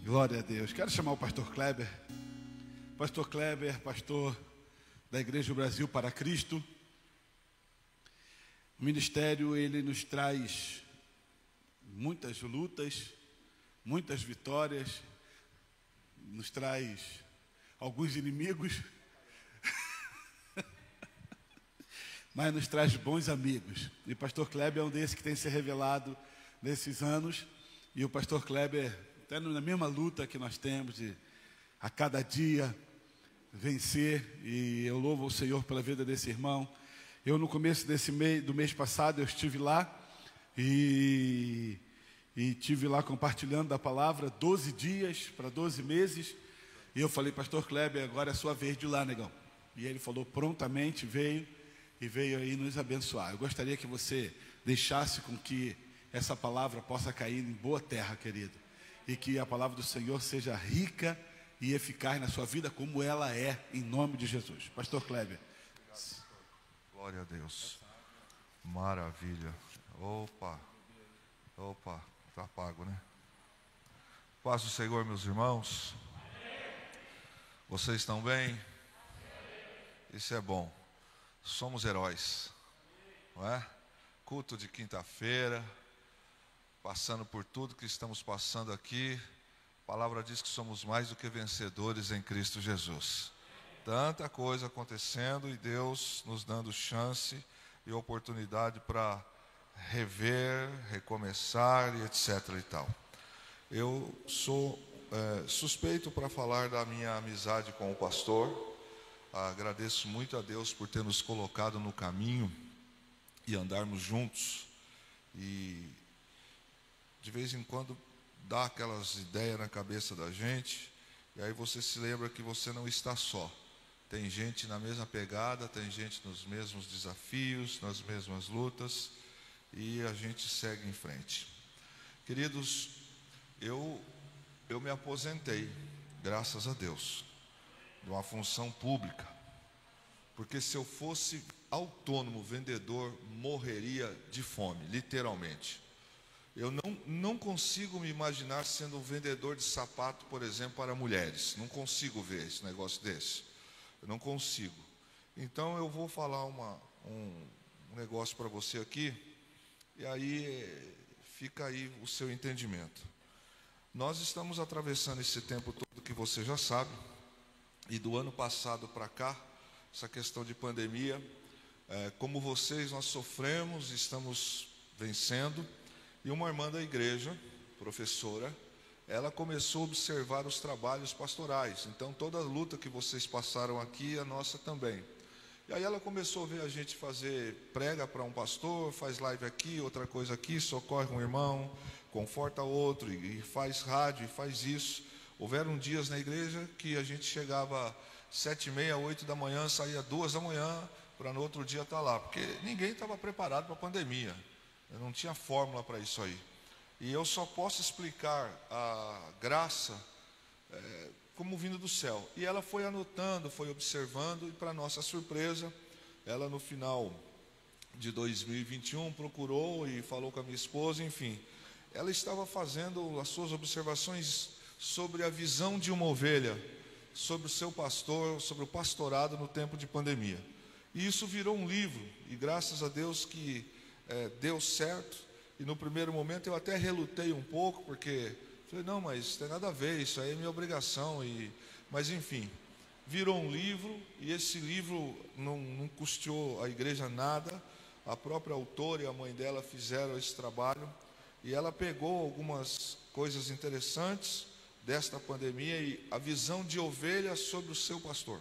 Glória a Deus. Quero chamar o pastor Kleber. Pastor Kleber, pastor da Igreja do Brasil para Cristo. O ministério, ele nos traz muitas lutas, muitas vitórias, nos traz alguns inimigos, mas nos traz bons amigos. E o pastor Kleber é um desses que tem se revelado nesses anos. E o pastor Kleber, até na mesma luta que nós temos de a cada dia vencer, e eu louvo o Senhor pela vida desse irmão. Eu, no começo do mês passado, eu estive lá e estive lá compartilhando da palavra 12 dias para 12 meses. E eu falei, pastor Kleber, agora é a sua vez de ir lá, negão. E ele falou, prontamente veio aí nos abençoar. Eu gostaria que você deixasse com que essa palavra possa cair em boa terra, querido, e que a palavra do Senhor seja rica e eficaz na sua vida, como ela é, em nome de Jesus. Pastor Kleber. Glória a Deus. Maravilha. Opa, tá pago, né? Paz do Senhor, meus irmãos. Vocês estão bem? Isso é bom. Somos heróis, não é? Culto de quinta-feira, passando por tudo que estamos passando aqui. A palavra diz que somos mais do que vencedores em Cristo Jesus. Tanta coisa acontecendo e Deus nos dando chance e oportunidade para rever, recomeçar e etc. e tal. Eu sou suspeito para falar da minha amizade com o pastor. Agradeço muito a Deus por ter nos colocado no caminho e andarmos juntos. E de vez em quando dá aquelas ideias na cabeça da gente, e aí você se lembra que você não está só. Tem gente na mesma pegada, tem gente nos mesmos desafios, nas mesmas lutas, e a gente segue em frente. Queridos, eu me aposentei, graças a Deus, de uma função pública, porque se eu fosse autônomo, vendedor, morreria de fome, literalmente. Eu não consigo me imaginar sendo um vendedor de sapato, por exemplo, para mulheres. Não consigo ver esse negócio desse. Eu não consigo. Então eu vou falar um negócio para você aqui, e aí fica aí o seu entendimento. Nós estamos atravessando esse tempo todo que você já sabe, e do ano passado para cá, essa questão de pandemia, como vocês, nós sofremos, estamos vencendo. E uma irmã da igreja, professora, ela começou a observar os trabalhos pastorais. Então, toda a luta que vocês passaram aqui, a nossa também. E aí ela começou a ver a gente fazer prega para um pastor, faz live aqui, outra coisa aqui, socorre um irmão, conforta outro, e faz rádio, e faz isso. Houveram dias na igreja que a gente chegava 7h30, 8 da manhã, saía 2 da manhã, para no outro dia estar lá. Porque ninguém estava preparado para a pandemia. Eu não tinha fórmula para isso aí. E eu só posso explicar a graça como vindo do céu. E ela foi anotando, foi observando, e para nossa surpresa, ela no final de 2021 procurou e falou com a minha esposa, enfim. Ela estava fazendo as suas observações sobre a visão de uma ovelha, sobre o seu pastor, sobre o pastorado no tempo de pandemia. E isso virou um livro, e graças a Deus que deu certo. E no primeiro momento eu até relutei um pouco, porque falei, não, mas tem nada a ver, isso aí é minha obrigação. Mas enfim, virou um livro, e esse livro não custeou a igreja nada. A própria autora e a mãe dela fizeram esse trabalho, e ela pegou algumas coisas interessantes desta pandemia e a visão de ovelha sobre o seu pastor.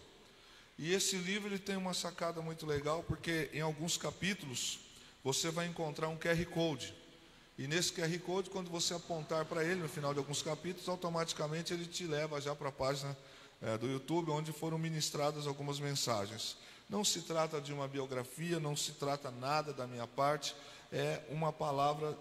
E esse livro ele tem uma sacada muito legal, porque em alguns capítulos você vai encontrar um QR Code. E nesse QR Code, quando você apontar para ele, no final de alguns capítulos, automaticamente ele te leva já para a página do YouTube, onde foram ministradas algumas mensagens. Não se trata de uma biografia, não se trata nada da minha parte, é uma palavra,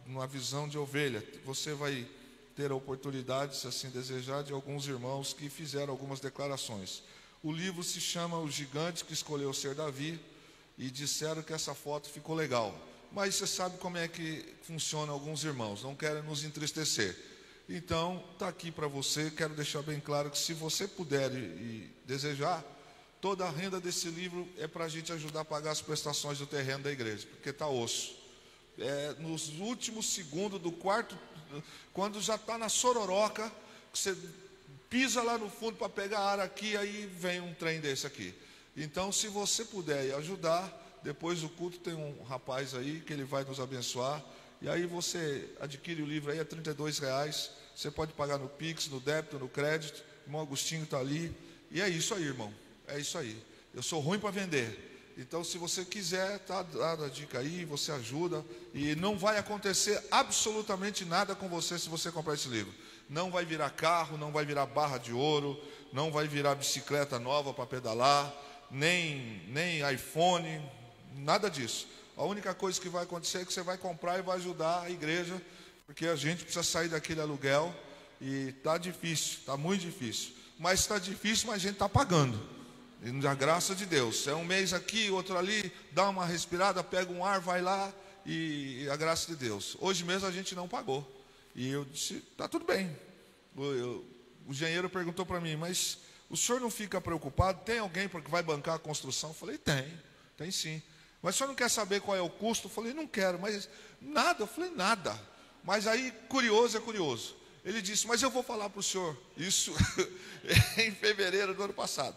uma visão de ovelha. Você vai ter a oportunidade, se assim desejar, de alguns irmãos que fizeram algumas declarações. O livro se chama O Gigante que Escolheu Ser Davi, e disseram que essa foto ficou legal. Mas você sabe como é que funciona alguns irmãos, não querem nos entristecer. Então, está aqui para você. Quero deixar bem claro que se você puder e desejar, toda a renda desse livro é para a gente ajudar a pagar as prestações do terreno da igreja, porque está osso. Nos últimos segundos do quarto, quando já está na sororoca, que você pisa lá no fundo para pegar ar aqui, aí vem um trem desse aqui. Então, se você puder ajudar, depois do culto tem um rapaz aí que ele vai nos abençoar. E aí você adquire o livro aí a R$32. Você pode pagar no Pix, no débito, no crédito. O irmão Agostinho está ali. E é isso aí, irmão. É isso aí. Eu sou ruim para vender. Então, se você quiser, tá dada a dica aí, você ajuda. E não vai acontecer absolutamente nada com você se você comprar esse livro. Não vai virar carro, não vai virar barra de ouro, não vai virar bicicleta nova para pedalar, nem iPhone, nada disso. A única coisa que vai acontecer é que você vai comprar e vai ajudar a igreja, porque a gente precisa sair daquele aluguel e está difícil, está muito difícil. Mas está difícil, mas a gente está pagando. E da graça de Deus. É um mês aqui, outro ali, dá uma respirada, pega um ar, vai lá e a graça de Deus. Hoje mesmo a gente não pagou. E eu disse, está tudo bem. O engenheiro perguntou para mim, mas o senhor não fica preocupado? Tem alguém que vai bancar a construção? Eu falei, tem sim. Mas o senhor não quer saber qual é o custo? Eu falei, não quero, mas nada. Eu falei, nada. Mas aí, curioso é curioso. Ele disse, mas eu vou falar para o senhor. Isso em fevereiro do ano passado.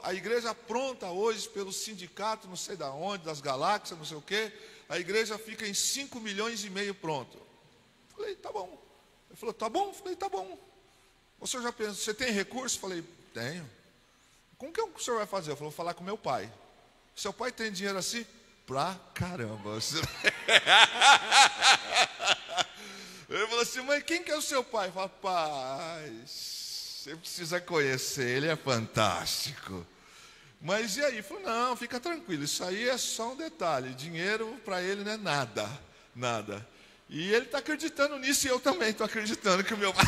A igreja pronta hoje pelo sindicato, não sei da onde, das galáxias, não sei o quê. A igreja fica em 5,5 milhões pronto. Eu falei, tá bom. Ele falou, tá bom? Eu falei, tá bom. O senhor já pensou, você tem recurso? Eu falei, tenho. Como que o senhor vai fazer? Eu falei, vou falar com meu pai. Seu pai tem dinheiro assim? Pra caramba. Ele falou assim, mas quem que é o seu pai? Eu falei, rapaz, você precisa conhecer, ele é fantástico. Mas e aí? Ele falou, não, fica tranquilo, isso aí é só um detalhe, dinheiro para ele não é nada. E ele está acreditando nisso e eu também estou acreditando que o meu pai...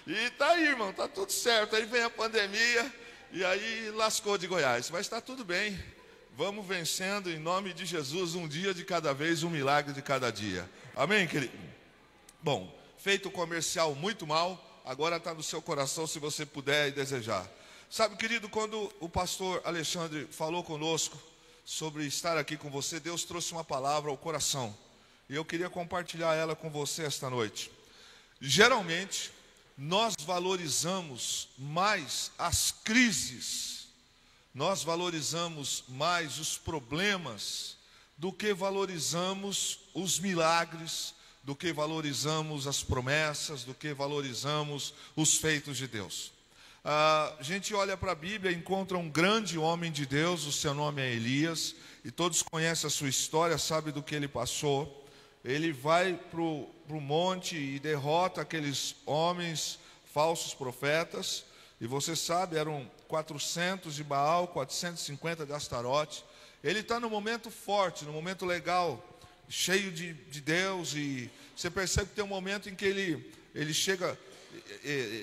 E está aí, irmão, está tudo certo. Aí vem a pandemia e aí lascou de Goiás, mas está tudo bem. Vamos vencendo em nome de Jesus, um dia de cada vez, um milagre de cada dia. Amém, querido? Bom, feito o comercial muito mal, agora está no seu coração se você puder e desejar. Sabe, querido, quando o pastor Alexandre falou conosco sobre estar aqui com você, Deus trouxe uma palavra ao coração. E eu queria compartilhar ela com você esta noite. Geralmente, nós valorizamos mais as crises, nós valorizamos mais os problemas do que valorizamos os milagres, do que valorizamos as promessas, do que valorizamos os feitos de Deus. A gente olha para a Bíblia e encontra um grande homem de Deus, o seu nome é Elias, e todos conhecem a sua história, sabem do que ele passou. Ele vai para o monte e derrota aqueles homens falsos profetas, e você sabe, eram 400 de Baal, 450 de Astarote. Ele está no momento forte, no momento legal, cheio de Deus, e você percebe que tem um momento em que ele chega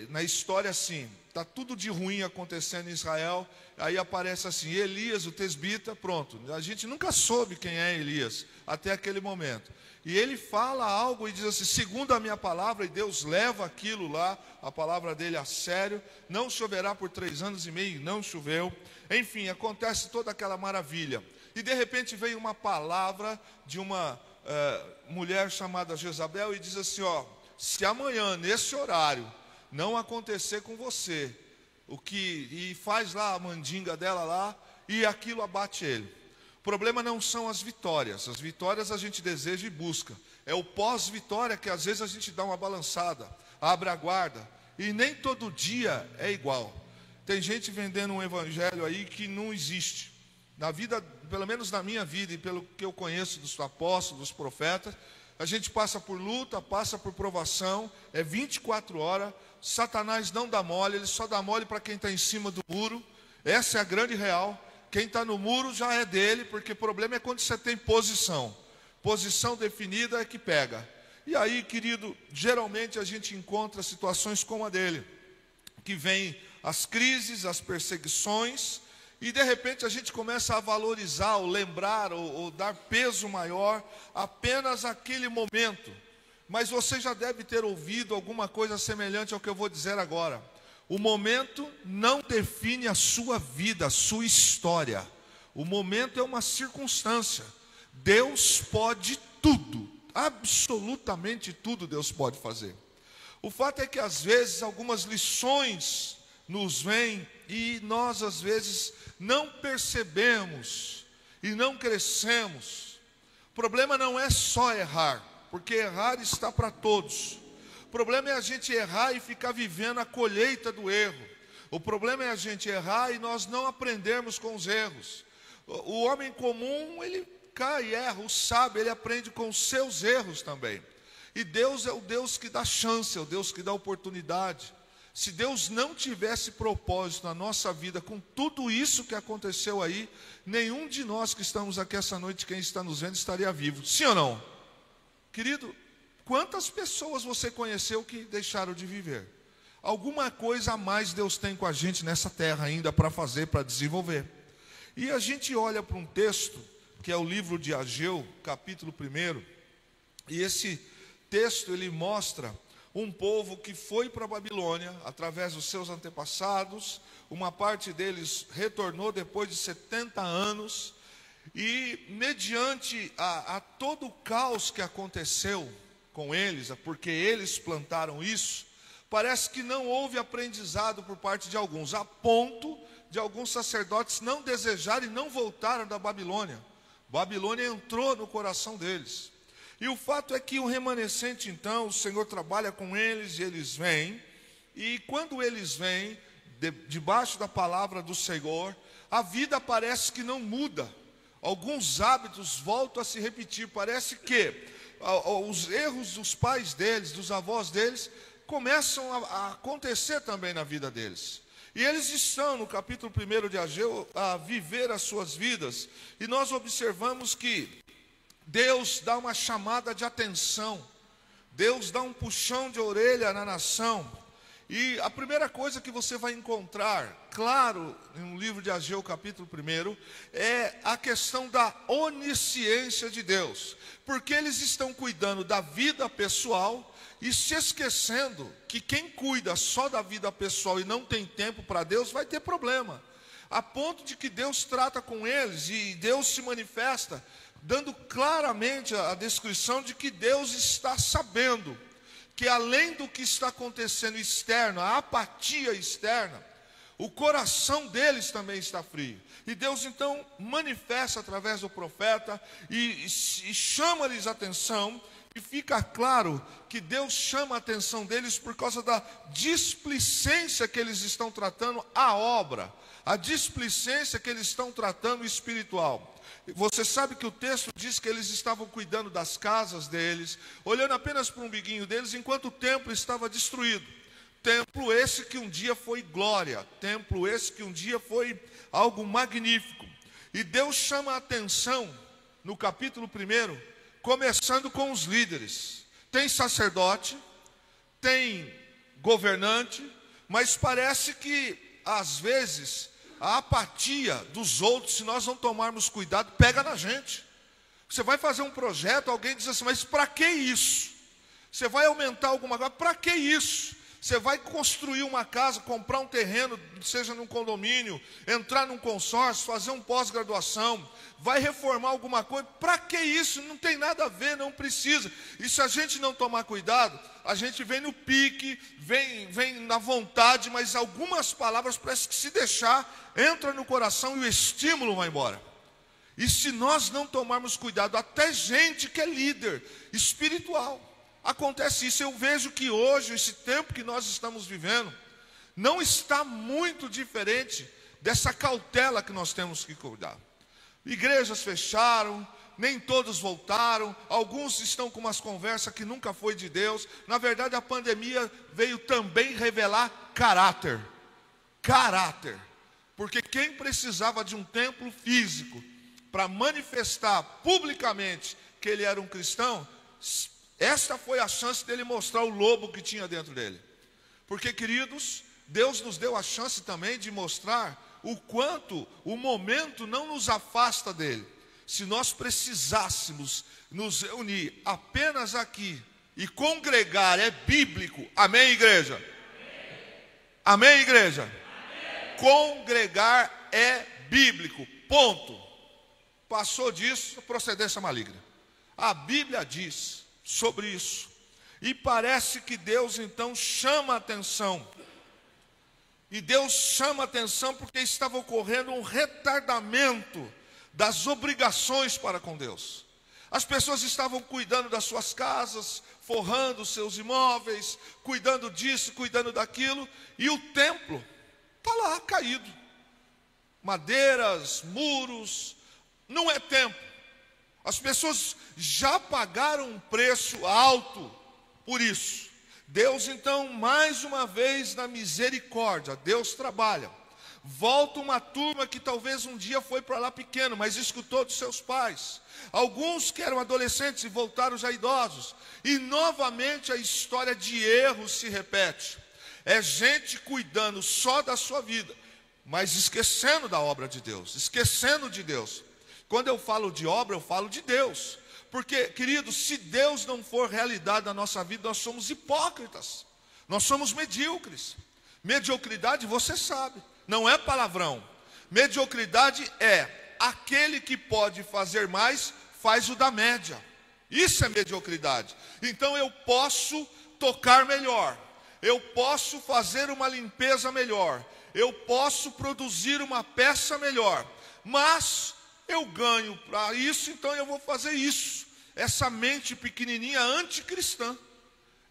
na história assim, está tudo de ruim acontecendo em Israel, aí aparece assim, Elias, o tesbita, pronto. A gente nunca soube quem é Elias, até aquele momento. E ele fala algo e diz assim, segundo a minha palavra, e Deus leva aquilo lá, a palavra dele a sério, não choverá por 3 anos e meio, não choveu. Enfim, acontece toda aquela maravilha. E de repente veio uma palavra de uma mulher chamada Jezabel e diz assim, se amanhã, nesse horário, não acontecer com você, e faz lá a mandinga dela lá, e aquilo abate ele. O problema não são as vitórias a gente deseja e busca, é o pós-vitória que às vezes a gente dá uma balançada, abre a guarda, e nem todo dia é igual. Tem gente vendendo um evangelho aí que não existe. Na vida, pelo menos na minha vida e pelo que eu conheço dos apóstolos, dos profetas, a gente passa por luta, passa por provação, é 24 horas, Satanás não dá mole, ele só dá mole para quem está em cima do muro, essa é a grande real. Quem está no muro já é dele, porque o problema é quando você tem posição definida é que pega. E aí, querido, geralmente a gente encontra situações como a dele, que vem as crises, as perseguições, e de repente a gente começa a valorizar, ou lembrar, ou dar peso maior apenas àquele momento. mas você já deve ter ouvido alguma coisa semelhante ao que eu vou dizer agora. O momento não define a sua vida, a sua história. O momento é uma circunstância. Deus pode tudo, absolutamente tudo Deus pode fazer. O fato é que às vezes algumas lições nos vêm e nós às vezes não percebemos e não crescemos. O problema não é só errar, porque errar está para todos. O problema é a gente errar e ficar vivendo a colheita do erro. O problema é a gente errar e nós não aprendermos com os erros. O homem comum, ele cai e erra. O sábio, ele aprende com os seus erros também. E Deus é o Deus que dá chance, é o Deus que dá oportunidade. Se Deus não tivesse propósito na nossa vida com tudo isso que aconteceu aí, nenhum de nós que estamos aqui essa noite, quem está nos vendo, estaria vivo. Sim ou não? Querido, quantas pessoas você conheceu que deixaram de viver? Alguma coisa a mais Deus tem com a gente nessa terra ainda para fazer, para desenvolver. E a gente olha para um texto, que é o livro de Ageu, capítulo 1, e esse texto ele mostra um povo que foi para a Babilônia, através dos seus antepassados, uma parte deles retornou depois de 70 anos, e mediante a todo o caos que aconteceu com eles, porque eles plantaram isso, parece que não houve aprendizado por parte de alguns, a ponto de alguns sacerdotes não desejarem e não voltaram da Babilônia. Babilônia entrou no coração deles. E o fato é que o remanescente, então, o Senhor trabalha com eles e eles vêm. E quando eles vêm, debaixo da palavra do Senhor, a vida parece que não muda. Alguns hábitos voltam a se repetir. Parece que os erros dos pais deles, dos avós deles, começam a acontecer também na vida deles. E eles estão no capítulo 1 de Ageu a viver as suas vidas. E nós observamos que Deus dá uma chamada de atenção. Deus dá um puxão de orelha na nação. E a primeira coisa que você vai encontrar, claro, no livro de Ageu, capítulo 1, é a questão da onisciência de Deus. Porque eles estão cuidando da vida pessoal e se esquecendo que quem cuida só da vida pessoal e não tem tempo para Deus vai ter problema. A ponto de que Deus trata com eles e Deus se manifesta, dando claramente a descrição de que Deus está sabendo que além do que está acontecendo externo, a apatia externa, o coração deles também está frio. E Deus então manifesta através do profeta e chama-lhes a atenção. E fica claro que Deus chama a atenção deles por causa da displicência que eles estão tratando a obra, a displicência que eles estão tratando espiritual. Você sabe que o texto diz que eles estavam cuidando das casas deles, olhando apenas para o umbiguinho deles, enquanto o templo estava destruído. Templo esse que um dia foi glória, templo esse que um dia foi algo magnífico. E Deus chama a atenção no capítulo 1, começando com os líderes. Tem sacerdote, tem governante, mas parece que às vezes a apatia dos outros, se nós não tomarmos cuidado, pega na gente. Você vai fazer um projeto, alguém diz assim, mas para que isso? Você vai aumentar alguma coisa, para que isso? Você vai construir uma casa, comprar um terreno, seja num condomínio, entrar num consórcio, fazer um pós-graduação, vai reformar alguma coisa, para que isso? Não tem nada a ver, não precisa. E se a gente não tomar cuidado, a gente vem no pique, vem na vontade, mas algumas palavras parece que se deixar, entra no coração e o estímulo vai embora. E se nós não tomarmos cuidado, até gente que é líder espiritual, acontece isso. Eu vejo que hoje, esse tempo que nós estamos vivendo, não está muito diferente dessa cautela que nós temos que cuidar. Igrejas fecharam, nem todos voltaram, alguns estão com umas conversas que nunca foi de Deus. Na verdade, a pandemia veio também revelar caráter. Caráter. Porque quem precisava de um templo físico para manifestar publicamente que ele era um cristão, esta foi a chance dele mostrar o lobo que tinha dentro dele. Porque, queridos, Deus nos deu a chance também de mostrar o quanto o momento não nos afasta dele. Se nós precisássemos nos reunir apenas aqui, E congregar é bíblico. Amém, igreja? Amém, igreja? Amém. Congregar é bíblico. Ponto. Passou disso, procedência maligna. A Bíblia diz sobre isso. E parece que Deus então chama a atenção. E Deus chama a atenção porque estava ocorrendo um retardamento das obrigações para com Deus. As pessoas estavam cuidando das suas casas, forrando os seus imóveis, cuidando disso, cuidando daquilo, e o templo está lá caído. Madeiras, muros, não é templo. As pessoas já pagaram um preço alto por isso. Deus então, mais uma vez, na misericórdia, Deus trabalha. Volta uma turma que talvez um dia foi para lá pequeno, mas escutou dos seus pais. Alguns que eram adolescentes e voltaram já idosos. E novamente a história de erros se repete. É gente cuidando só da sua vida, mas esquecendo da obra de Deus, esquecendo de Deus. Quando eu falo de obra, eu falo de Deus. Porque, querido, se Deus não for realidade na nossa vida, nós somos hipócritas. Nós somos medíocres. Mediocridade, você sabe, não é palavrão. Mediocridade é aquele que pode fazer mais, faz o da média. Isso é mediocridade. Então eu posso tocar melhor. Eu posso fazer uma limpeza melhor. Eu posso produzir uma peça melhor. Mas eu ganho para isso, então eu vou fazer isso. Essa mente pequenininha anticristã.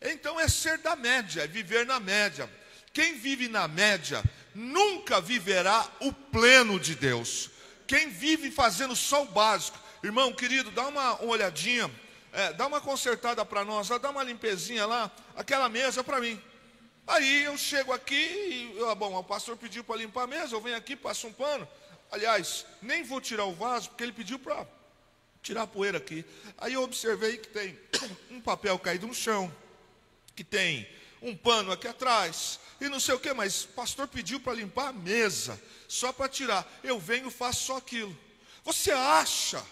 Então é ser da média, é viver na média. Quem vive na média nunca viverá o pleno de Deus. Quem vive fazendo só o básico. Irmão querido, dá uma olhadinha, dá uma consertada para nós, dá uma limpezinha lá, aquela mesa para mim. Aí eu chego aqui e, bom, o pastor pediu para limpar a mesa, eu venho aqui, passo um pano. Aliás, nem vou tirar o vaso, porque ele pediu para tirar a poeira aqui. Aí eu observei que tem um papel caído no chão, que tem um pano aqui atrás, e não sei o que, mas o pastor pediu para limpar a mesa, só para tirar. Eu venho e faço só aquilo. Você acha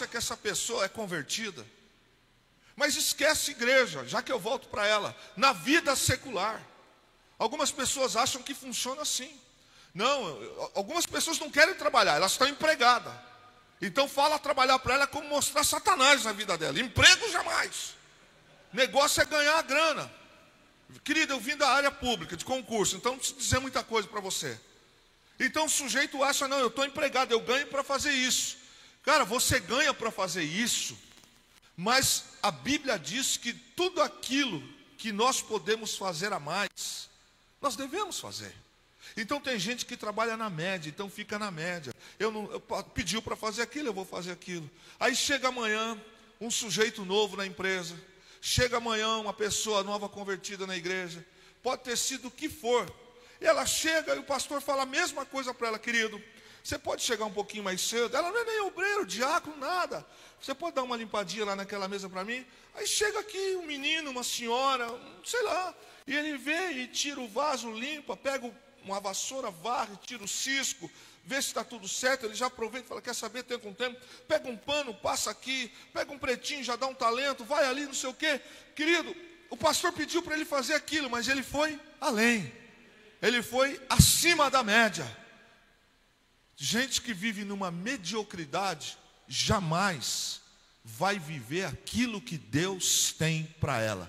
que essa pessoa é convertida? Mas esquece igreja, já que eu volto para ela, na vida secular. Algumas pessoas acham que funciona assim. Não, algumas pessoas não querem trabalhar, elas estão empregadas. Então fala trabalhar para ela como mostrar Satanás na vida dela. Emprego jamais. Negócio é ganhar a grana. Querido, eu vim da área pública, de concurso, então não preciso dizer muita coisa para você. Então o sujeito acha, não, eu estou empregado, eu ganho para fazer isso. Cara, você ganha para fazer isso, mas a Bíblia diz que tudo aquilo que nós podemos fazer a mais, nós devemos fazer. Então tem gente que trabalha na média, então fica na média. Eu pediu para fazer aquilo, eu vou fazer aquilo. Aí chega amanhã um sujeito novo na empresa. Chega amanhã uma pessoa nova convertida na igreja. Pode ter sido o que for. E ela chega e o pastor fala a mesma coisa para ela. Querido, você pode chegar um pouquinho mais cedo? Ela não é nem obreiro, diácono, nada. Você pode dar uma limpadinha lá naquela mesa para mim? Aí chega aqui um menino, uma senhora, sei lá. E ele vem e tira o vaso, limpa, pega uma vassoura, varre, tira o cisco, vê se está tudo certo. Ele já aproveita e fala, quer saber, tem com tempo, pega um pano, passa aqui, pega um pretinho, já dá um talento, vai ali, não sei o quê. Querido, o pastor pediu para ele fazer aquilo, mas ele foi além, ele foi acima da média. Gente que vive numa mediocridade jamais vai viver aquilo que Deus tem para ela.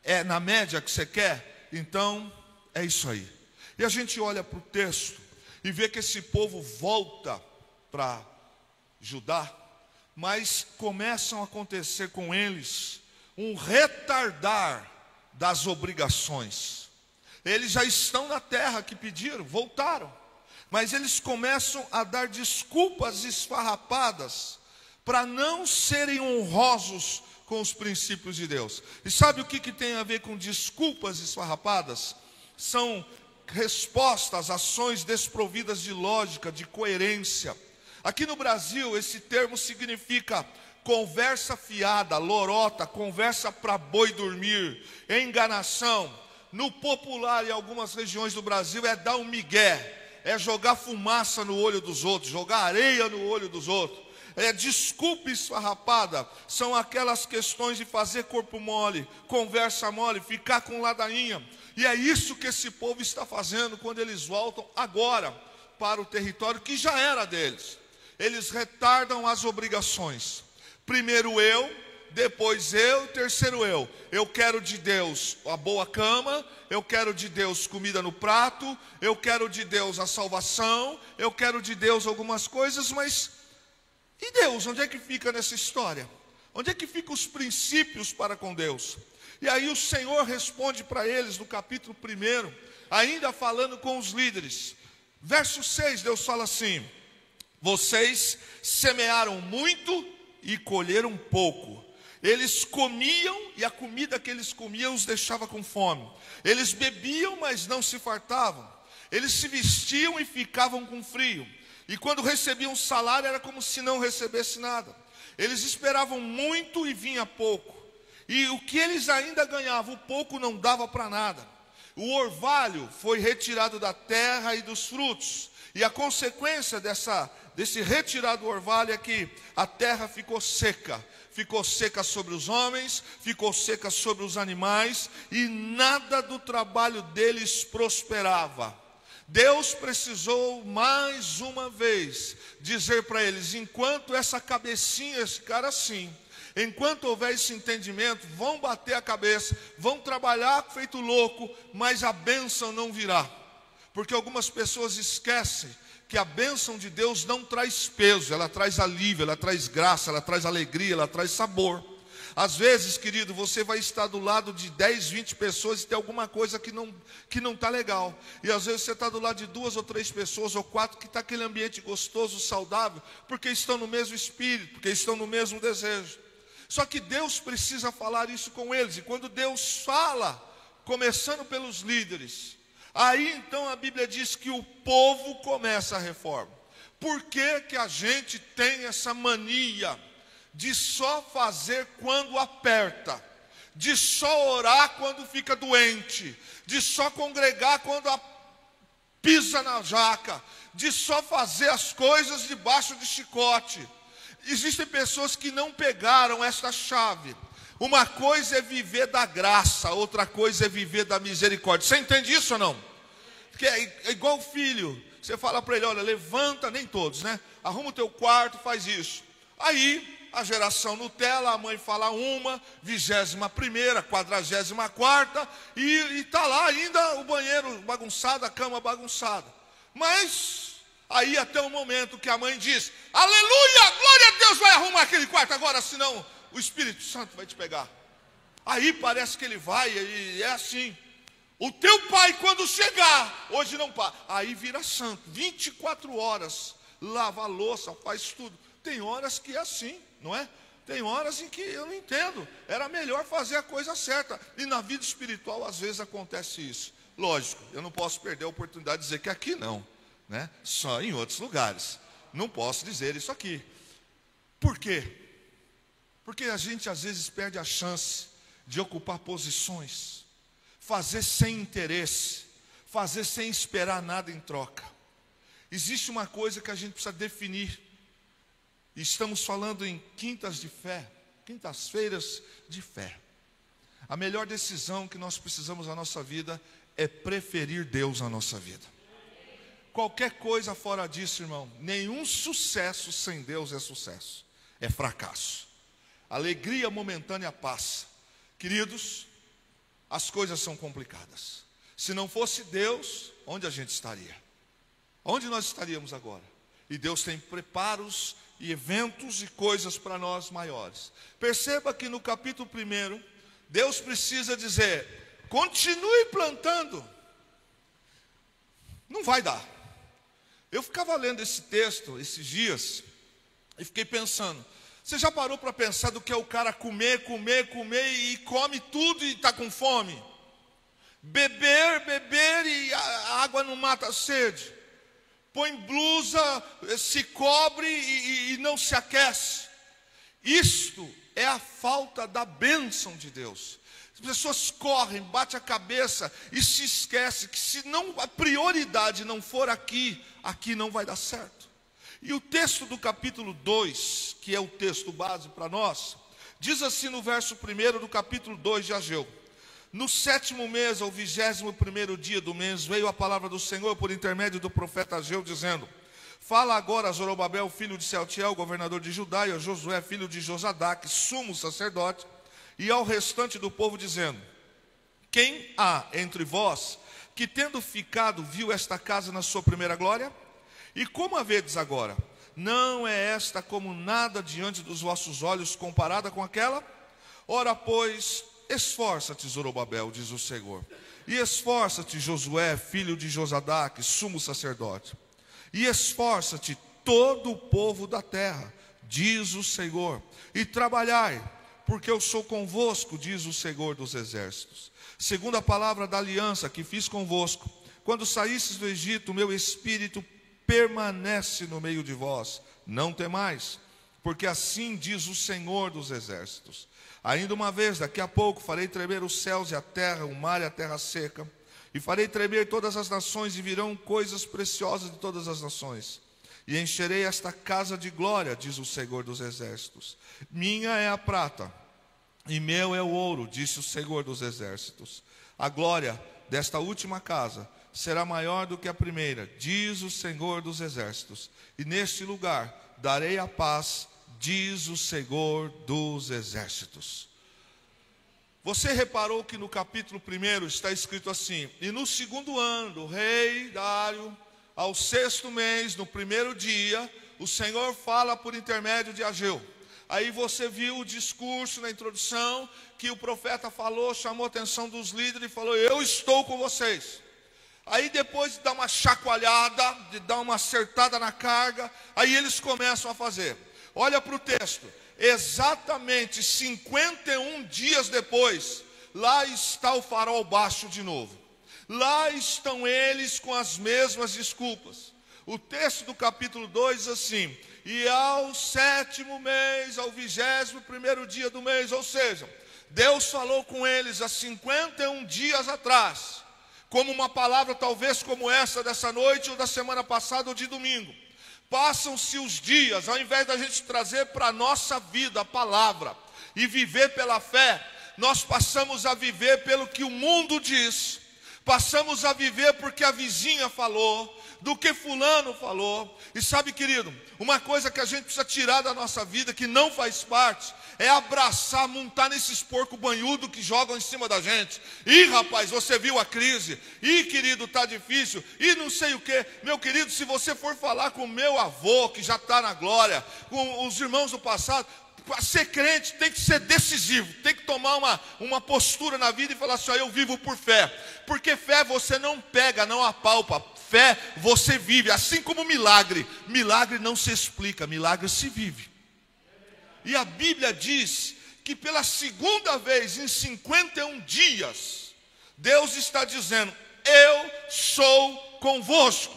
É na média que você quer? Então é isso aí. E a gente olha para o texto e vê que esse povo volta para Judá, mas começam a acontecer com eles um retardar das obrigações. Eles já estão na terra que pediram, voltaram, mas eles começam a dar desculpas esfarrapadas para não serem honrosos com os princípios de Deus. E sabe o que tem a ver com desculpas esfarrapadas? São respostas, ações desprovidas de lógica, de coerência. Aqui no Brasil, esse termo significa conversa fiada, lorota, conversa para boi dormir, enganação. No popular, em algumas regiões do Brasil, é dar um migué, é jogar fumaça no olho dos outros, jogar areia no olho dos outros. desculpa esfarrapada, são aquelas questões de fazer corpo mole, conversa mole, ficar com ladainha. E é isso que esse povo está fazendo quando eles voltam agora para o território que já era deles. Eles retardam as obrigações. Primeiro eu, depois eu, terceiro eu. Eu quero de Deus a boa cama, eu quero de Deus comida no prato, eu quero de Deus a salvação, eu quero de Deus algumas coisas, mas e Deus? Onde é que fica nessa história? Onde é que ficam os princípios para com Deus? E aí o Senhor responde para eles no capítulo 1, ainda falando com os líderes. Verso 6, Deus fala assim: vocês semearam muito e colheram pouco. Eles comiam e a comida que eles comiam os deixava com fome. Eles bebiam, mas não se fartavam. Eles se vestiam e ficavam com frio. E quando recebiam salário era como se não recebesse nada. Eles esperavam muito e vinha pouco. E o que eles ainda ganhavam, o pouco não dava para nada. O orvalho foi retirado da terra e dos frutos. E a consequência desse retirado orvalho é que a terra ficou seca. Ficou seca sobre os homens, ficou seca sobre os animais, e nada do trabalho deles prosperava. Deus precisou mais uma vez dizer para eles: enquanto essa cabecinha ficar assim, enquanto houver esse entendimento, vão bater a cabeça, vão trabalhar feito louco, mas a bênção não virá. Porque algumas pessoas esquecem que a bênção de Deus não traz peso, ela traz alívio, ela traz graça, ela traz alegria, ela traz sabor. Às vezes, querido, você vai estar do lado de 10, 20 pessoas e tem alguma coisa que não está legal. E às vezes você está do lado de 2 ou 3 pessoas ou 4 que está aquele ambiente gostoso, saudável, porque estão no mesmo espírito, porque estão no mesmo desejo. Só que Deus precisa falar isso com eles. E quando Deus fala, começando pelos líderes, aí então a Bíblia diz que o povo começa a reforma. Por que que a gente tem essa mania de só fazer quando aperta, de só orar quando fica doente, de só congregar quando pisa na jaca, de só fazer as coisas debaixo de chicote? Existem pessoas que não pegaram esta chave. Uma coisa é viver da graça, outra coisa é viver da misericórdia. Você entende isso ou não? Porque é igual o filho. Você fala para ele: olha, levanta, nem todos, né? Arruma o teu quarto, faz isso. Aí a geração Nutella, a mãe fala 21ª, 44ª, e está lá ainda o banheiro bagunçado, a cama bagunçada. Mas aí até o momento que a mãe diz: aleluia, glória a Deus, vai arrumar aquele quarto agora, senão o Espírito Santo vai te pegar. Aí parece que ele vai, e é assim. O teu pai, quando chegar, hoje não para, aí vira santo, 24 horas, lava a louça, faz tudo. Tem horas que é assim, não é? Tem horas em que eu não entendo, era melhor fazer a coisa certa. E na vida espiritual às vezes acontece isso. Lógico, eu não posso perder a oportunidade de dizer que aqui não, né? Só em outros lugares. Não posso dizer isso aqui. Por quê? Porque a gente às vezes perde a chance de ocupar posições, fazer sem interesse, fazer sem esperar nada em troca. Existe uma coisa que a gente precisa definir. Estamos falando em quintas de fé, quintas-feiras de fé. A melhor decisão que nós precisamos na nossa vida é preferir Deus na nossa vida. Qualquer coisa fora disso, irmão, nenhum sucesso sem Deus é sucesso, é fracasso. Alegria momentânea passa. Queridos, as coisas são complicadas. Se não fosse Deus, onde a gente estaria? Onde nós estaríamos agora? E Deus tem preparos e eventos e coisas para nós maiores. Perceba que no capítulo 1, Deus precisa dizer: continue plantando. Não vai dar. Eu ficava lendo esse texto esses dias e fiquei pensando: você já parou para pensar do que é o cara comer e come tudo e está com fome? Beber e a água não mata a sede. Põe blusa, se cobre e não se aquece. Isto é a falta da bênção de Deus. As pessoas correm, batem a cabeça e se esquecem que se não, a prioridade não for aqui, aqui não vai dar certo. E o texto do capítulo 2, que é o texto base para nós, diz assim no verso 1 do capítulo 2 de Ageu: no 7º mês, ao 21º dia do mês, veio a palavra do Senhor por intermédio do profeta Ageu, dizendo: fala agora a Zorobabel, filho de Sealtiel, governador de Judá, e a Josué, filho de Josadaque, sumo sacerdote, e ao restante do povo, dizendo: quem há entre vós que, tendo ficado, viu esta casa na sua primeira glória? E como a vedes agora? Não é esta como nada diante dos vossos olhos, comparada com aquela? Ora, pois, esforça-te, Zorobabel, diz o Senhor, e esforça-te, Josué, filho de Josadaque, sumo sacerdote, e esforça-te todo o povo da terra, diz o Senhor, e trabalhai, porque eu sou convosco, diz o Senhor dos exércitos. Segundo a palavra da aliança que fiz convosco, quando saístes do Egito, o meu espírito permanece no meio de vós. Não temais, porque assim diz o Senhor dos exércitos: ainda uma vez, daqui a pouco, farei tremer os céus e a terra, o mar e a terra seca, e farei tremer todas as nações, e virão coisas preciosas de todas as nações, e encherei esta casa de glória, diz o Senhor dos exércitos. Minha é a prata, e meu é o ouro, disse o Senhor dos exércitos. A glória desta última casa será maior do que a primeira, diz o Senhor dos exércitos. E neste lugar darei a paz, diz o Senhor dos exércitos. Você reparou que no capítulo 1 está escrito assim: e no 2º ano do rei Dário, ao 6º mês, no 1º dia, o Senhor fala por intermédio de Ageu. Aí você viu o discurso na introdução, que o profeta falou, chamou a atenção dos líderes e falou: eu estou com vocês. Aí depois de dar uma chacoalhada, de dar uma acertada na carga, aí eles começam a fazer. Olha para o texto, exatamente 51 dias depois, lá está o farol baixo de novo. Lá estão eles com as mesmas desculpas. O texto do capítulo 2 diz assim: e ao 7º mês, ao 21º dia do mês, ou seja, Deus falou com eles há 51 dias atrás, como uma palavra talvez como essa dessa noite, ou da semana passada, ou de domingo. Passam-se os dias, ao invés da gente trazer para a nossa vida a palavra e viver pela fé, nós passamos a viver pelo que o mundo diz, passamos a viver porque a vizinha falou, do que fulano falou. E sabe, querido, uma coisa que a gente precisa tirar da nossa vida, que não faz parte, é abraçar, montar nesses porcos banhudos que jogam em cima da gente. Ih, rapaz, você viu a crise? Ih, querido, está difícil. Ih, não sei o que. Meu querido, se você for falar com o meu avô, que já está na glória, com os irmãos do passado, para ser crente tem que ser decisivo, tem que tomar uma postura na vida e falar assim: ó, eu vivo por fé. Porque fé você não pega, não apalpa. Fé você vive, assim como milagre. Milagre não se explica, milagre se vive. E a Bíblia diz que pela segunda vez em 51 dias, Deus está dizendo: eu sou convosco.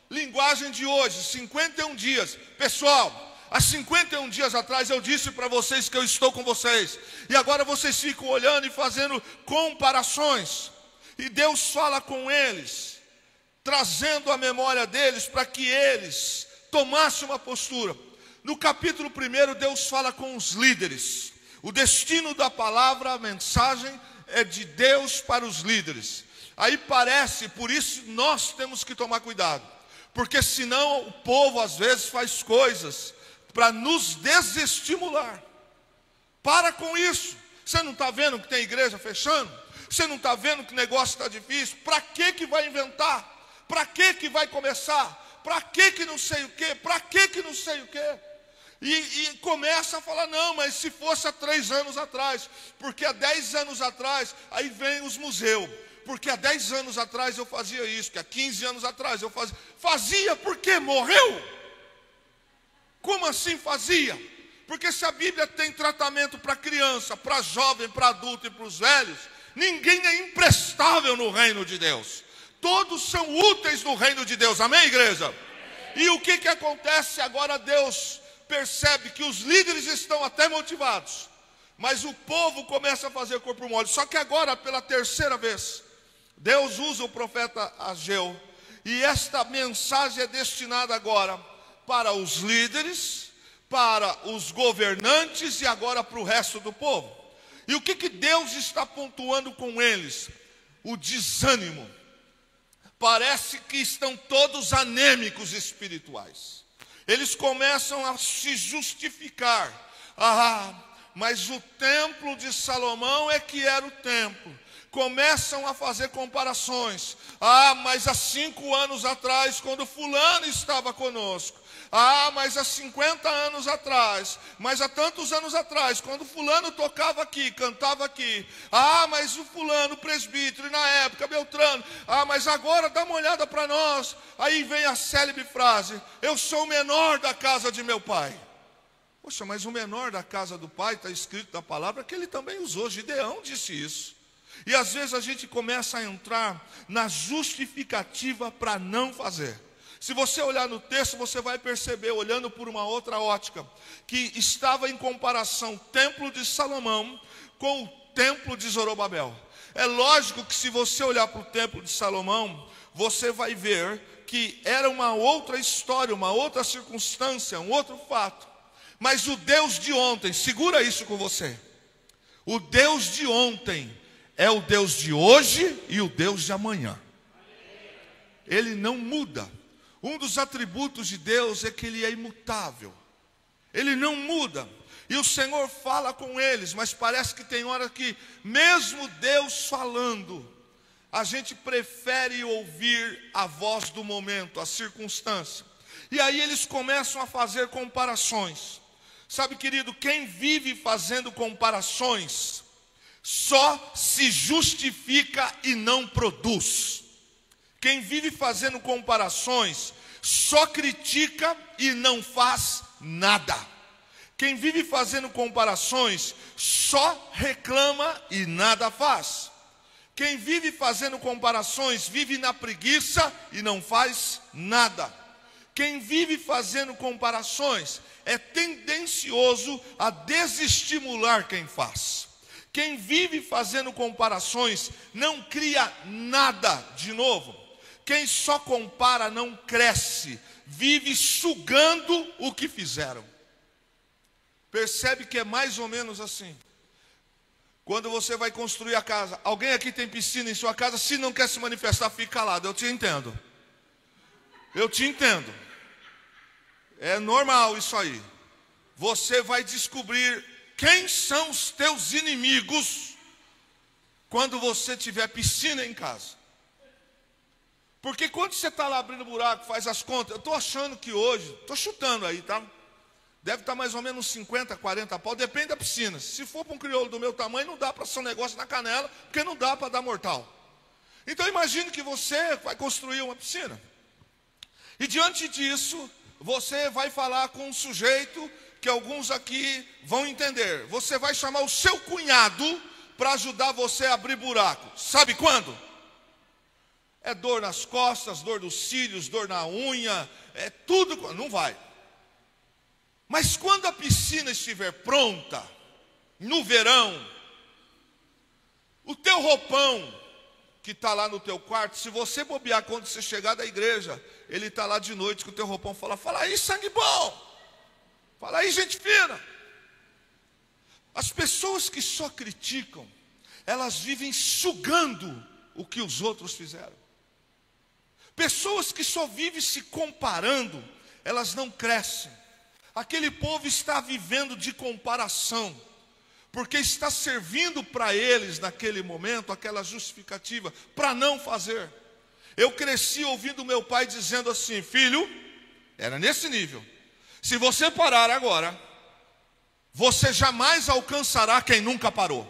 Linguagem de hoje, 51 dias. Pessoal, há 51 dias atrás eu disse para vocês que eu estou com vocês. E agora vocês ficam olhando e fazendo comparações. E Deus fala com eles, trazendo a memória deles para que eles tomassem uma postura. No capítulo 1, Deus fala com os líderes. O destino da palavra, a mensagem é de Deus para os líderes. Aí parece, por isso nós temos que tomar cuidado. Porque senão o povo às vezes faz coisas para nos desestimular. Para com isso. Você não está vendo que tem igreja fechando? Você não está vendo que o negócio está difícil? Para que vai inventar? Para que vai começar? Para que não sei o quê? Para que não sei o quê? E começa a falar: não, mas se fosse há 3 anos atrás, porque há 10 anos atrás, aí vem os museus, porque há 10 anos atrás eu fazia isso, que há 15 anos atrás eu fazia. Fazia porque morreu? Como assim fazia? Porque se a Bíblia tem tratamento para criança, para jovem, para adulto e para os velhos, ninguém é imprestável no reino de Deus. Todos são úteis no reino de Deus, amém, igreja? E o que acontece agora? Deus percebe que os líderes estão até motivados, mas o povo começa a fazer corpo mole. Só que agora, pela 3ª vez, Deus usa o profeta Ageu, e esta mensagem é destinada agora para os líderes, para os governantes e agora para o resto do povo. E o que Deus está pontuando com eles? O desânimo. Parece que estão todos anêmicos espirituais. Eles começam a se justificar. Mas o templo de Salomão é que era o templo. Começam a fazer comparações. Mas há 5 anos atrás, quando fulano estava conosco. Mas há 50 anos atrás, mas há tantos anos atrás, quando fulano tocava aqui, cantava aqui. Mas o fulano, presbítero, e na época, Beltrano. Mas agora dá uma olhada para nós. Aí vem a célebre frase: eu sou o menor da casa de meu pai. Poxa, mas o menor da casa do pai, está escrito na palavra que ele também usou. Gideão disse isso. E às vezes a gente começa a entrar na justificativa para não fazer. Se você olhar no texto, você vai perceber, olhando por uma outra ótica, que estava em comparação o templo de Salomão com o templo de Zorobabel. É lógico que se você olhar para o templo de Salomão, você vai ver que era uma outra história, uma outra circunstância, um outro fato. Mas o Deus de ontem, segura isso com você. O Deus de ontem é o Deus de hoje e o Deus de amanhã. Ele não muda. Um dos atributos de Deus é que Ele é imutável. Ele não muda. E o Senhor fala com eles, mas parece que tem hora que, mesmo Deus falando, a gente prefere ouvir a voz do momento, a circunstância. E aí eles começam a fazer comparações. Sabe, querido, quem vive fazendo comparações só se justifica e não produz. Quem vive fazendo comparações só critica e não faz nada. Quem vive fazendo comparações só reclama e nada faz. Quem vive fazendo comparações vive na preguiça e não faz nada. Quem vive fazendo comparações é tendencioso a desestimular quem faz. Quem vive fazendo comparações não cria nada de novo. Quem só compara não cresce, vive sugando o que fizeram. Percebe que é mais ou menos assim. Quando você vai construir a casa, alguém aqui tem piscina em sua casa, se não quer se manifestar, fica calado, eu te entendo. Eu te entendo. É normal isso aí. Você vai descobrir quem são os teus inimigos quando você tiver piscina em casa. Porque quando você está lá abrindo buraco, faz as contas, eu estou achando que hoje, estou chutando aí, tá? Deve estar mais ou menos 50, 40 pau, depende da piscina. Se for para um crioulo do meu tamanho, não dá para ser um negócio na canela, porque não dá para dar mortal. Então imagine que você vai construir uma piscina. E diante disso, você vai falar com um sujeito que alguns aqui vão entender. Você vai chamar o seu cunhado para ajudar você a abrir buraco. Sabe quando? É dor nas costas, dor dos cílios, dor na unha, é tudo, não vai. Mas quando a piscina estiver pronta, no verão, o teu roupão que está lá no teu quarto, se você bobear quando você chegar da igreja, ele está lá de noite com o teu roupão, fala aí sangue bom, fala aí gente fina. As pessoas que só criticam, elas vivem sugando o que os outros fizeram. Pessoas que só vivem se comparando, elas não crescem. Aquele povo está vivendo de comparação, porque está servindo para eles naquele momento aquela justificativa para não fazer. Eu cresci ouvindo meu pai dizendo assim: filho, era nesse nível, se você parar agora, você jamais alcançará quem nunca parou.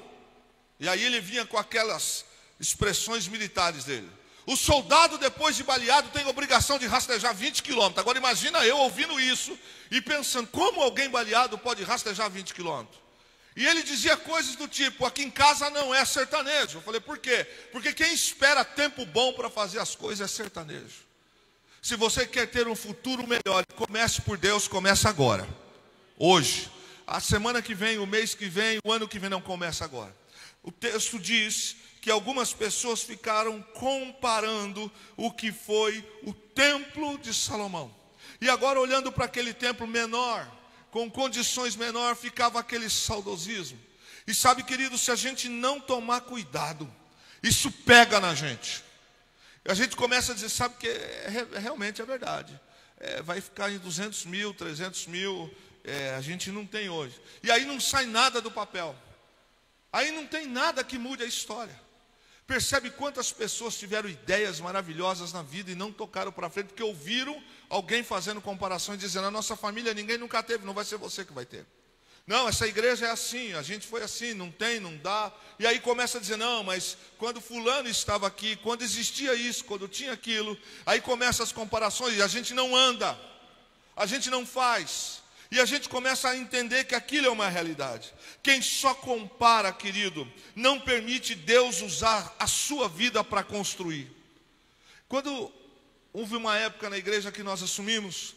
E aí ele vinha com aquelas expressões militares dele. O soldado, depois de baleado, tem obrigação de rastejar 20 quilômetros. Agora imagina eu ouvindo isso e pensando, como alguém baleado pode rastejar 20 quilômetros? E ele dizia coisas do tipo: aqui em casa não é sertanejo. Eu falei, por quê? Porque quem espera tempo bom para fazer as coisas é sertanejo. Se você quer ter um futuro melhor, comece por Deus, comece agora. Hoje. A semana que vem, o mês que vem, o ano que vem não começa agora. O texto diz que algumas pessoas ficaram comparando o que foi o templo de Salomão. E agora, olhando para aquele templo menor, com condições menores, ficava aquele saudosismo. E sabe, querido, se a gente não tomar cuidado, isso pega na gente. A gente começa a dizer, sabe que realmente é verdade. Vai ficar em 200 mil, 300 mil, a gente não tem hoje. E aí não sai nada do papel. Aí não tem nada que mude a história. Percebe quantas pessoas tiveram ideias maravilhosas na vida e não tocaram para frente, porque ouviram alguém fazendo comparações, dizendo, a nossa família ninguém nunca teve, não vai ser você que vai ter. Não, essa igreja é assim, a gente foi assim, não tem, não dá. E aí começa a dizer, não, mas quando fulano estava aqui, quando existia isso, quando tinha aquilo, aí começam as comparações e a gente não anda, a gente não faz. E a gente começa a entender que aquilo é uma realidade. Quem só compara, querido, não permite Deus usar a sua vida para construir. Quando houve uma época na igreja que nós assumimos,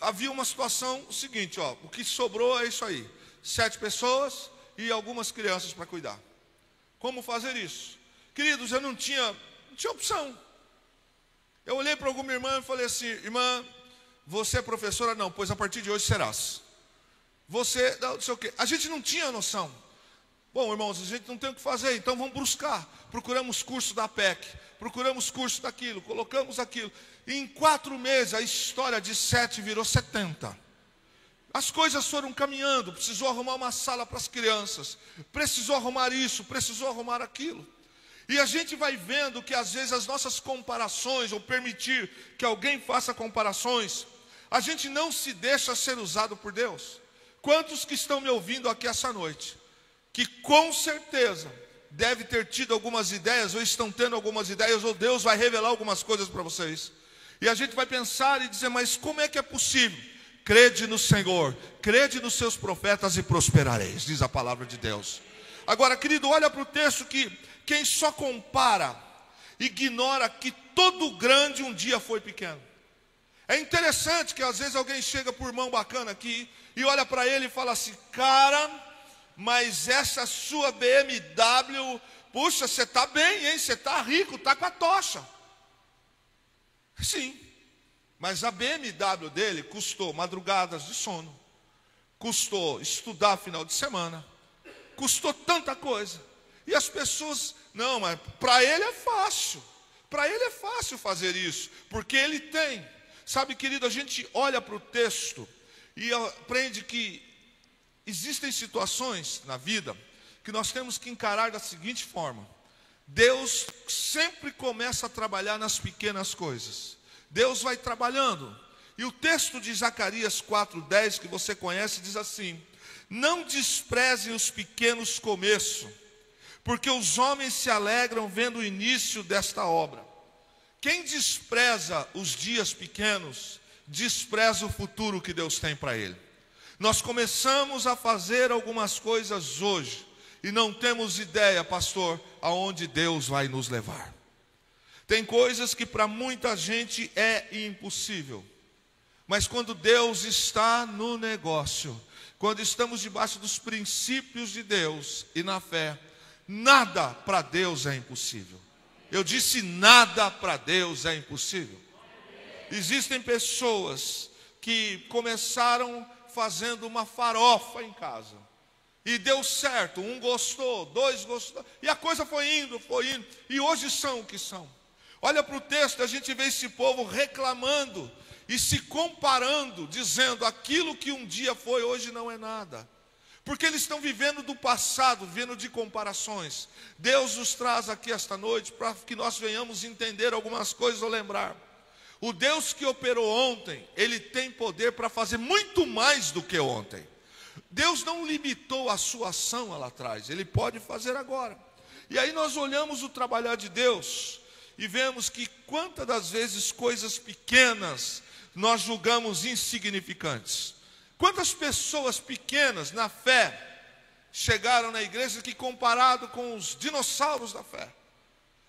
havia uma situação seguinte, o que sobrou é isso aí. 7 pessoas e algumas crianças para cuidar. Como fazer isso? Queridos, eu não tinha opção. Eu olhei para alguma irmã e falei assim, irmã, você é professora? Não, pois a partir de hoje serás. Você, não sei o quê. A gente não tinha noção. Bom, irmãos, a gente não tem o que fazer, então vamos buscar. Procuramos curso da PEC, procuramos curso daquilo, colocamos aquilo. E em 4 meses a história de 7 virou 70. As coisas foram caminhando, precisou arrumar uma sala para as crianças, precisou arrumar isso, precisou arrumar aquilo. E a gente vai vendo que às vezes as nossas comparações, ou permitir que alguém faça comparações, a gente não se deixa ser usado por Deus. Quantos que estão me ouvindo aqui essa noite, que com certeza deve ter tido algumas ideias, ou estão tendo algumas ideias, ou Deus vai revelar algumas coisas para vocês. E a gente vai pensar e dizer, mas como é que é possível? Crede no Senhor, crede nos seus profetas e prosperareis, diz a palavra de Deus. Agora, querido, olha para o texto que quem só compara, ignora que todo grande um dia foi pequeno. É interessante que às vezes alguém chega por irmão bacana aqui e olha para ele e fala assim, cara, mas essa sua BMW, puxa, você está bem, hein? Você está rico, está com a tocha. Sim, mas a BMW dele custou madrugadas de sono, custou estudar final de semana, custou tanta coisa. E as pessoas, não, mas para ele é fácil. Para ele é fácil fazer isso, porque ele tem. Sabe, querido, a gente olha para o texto e aprende que existem situações na vida que nós temos que encarar da seguinte forma. Deus sempre começa a trabalhar nas pequenas coisas. Deus vai trabalhando. E o texto de Zacarias 4:10, que você conhece, diz assim, não desprezem os pequenos começos, porque os homens se alegram vendo o início desta obra. Quem despreza os dias pequenos, despreza o futuro que Deus tem para ele. Nós começamos a fazer algumas coisas hoje, e não temos ideia, pastor, aonde Deus vai nos levar. Tem coisas que para muita gente é impossível, mas quando Deus está no negócio, quando estamos debaixo dos princípios de Deus e na fé, nada para Deus é impossível. Eu disse nada para Deus é impossível. Existem pessoas que começaram fazendo uma farofa em casa. E deu certo, 1 gostou, 2 gostou. E a coisa foi indo. E hoje são o que são. Olha para o texto, a gente vê esse povo reclamando e se comparando, dizendo aquilo que um dia foi, hoje não é nada. Porque eles estão vivendo do passado, vivendo de comparações. Deus nos traz aqui esta noite para que nós venhamos entender algumas coisas ou lembrar. O Deus que operou ontem, Ele tem poder para fazer muito mais do que ontem. Deus não limitou a sua ação lá atrás, Ele pode fazer agora. E aí nós olhamos o trabalhar de Deus e vemos que quantas das vezes coisas pequenas nós julgamos insignificantes. Quantas pessoas pequenas na fé chegaram na igreja que comparado com os dinossauros da fé,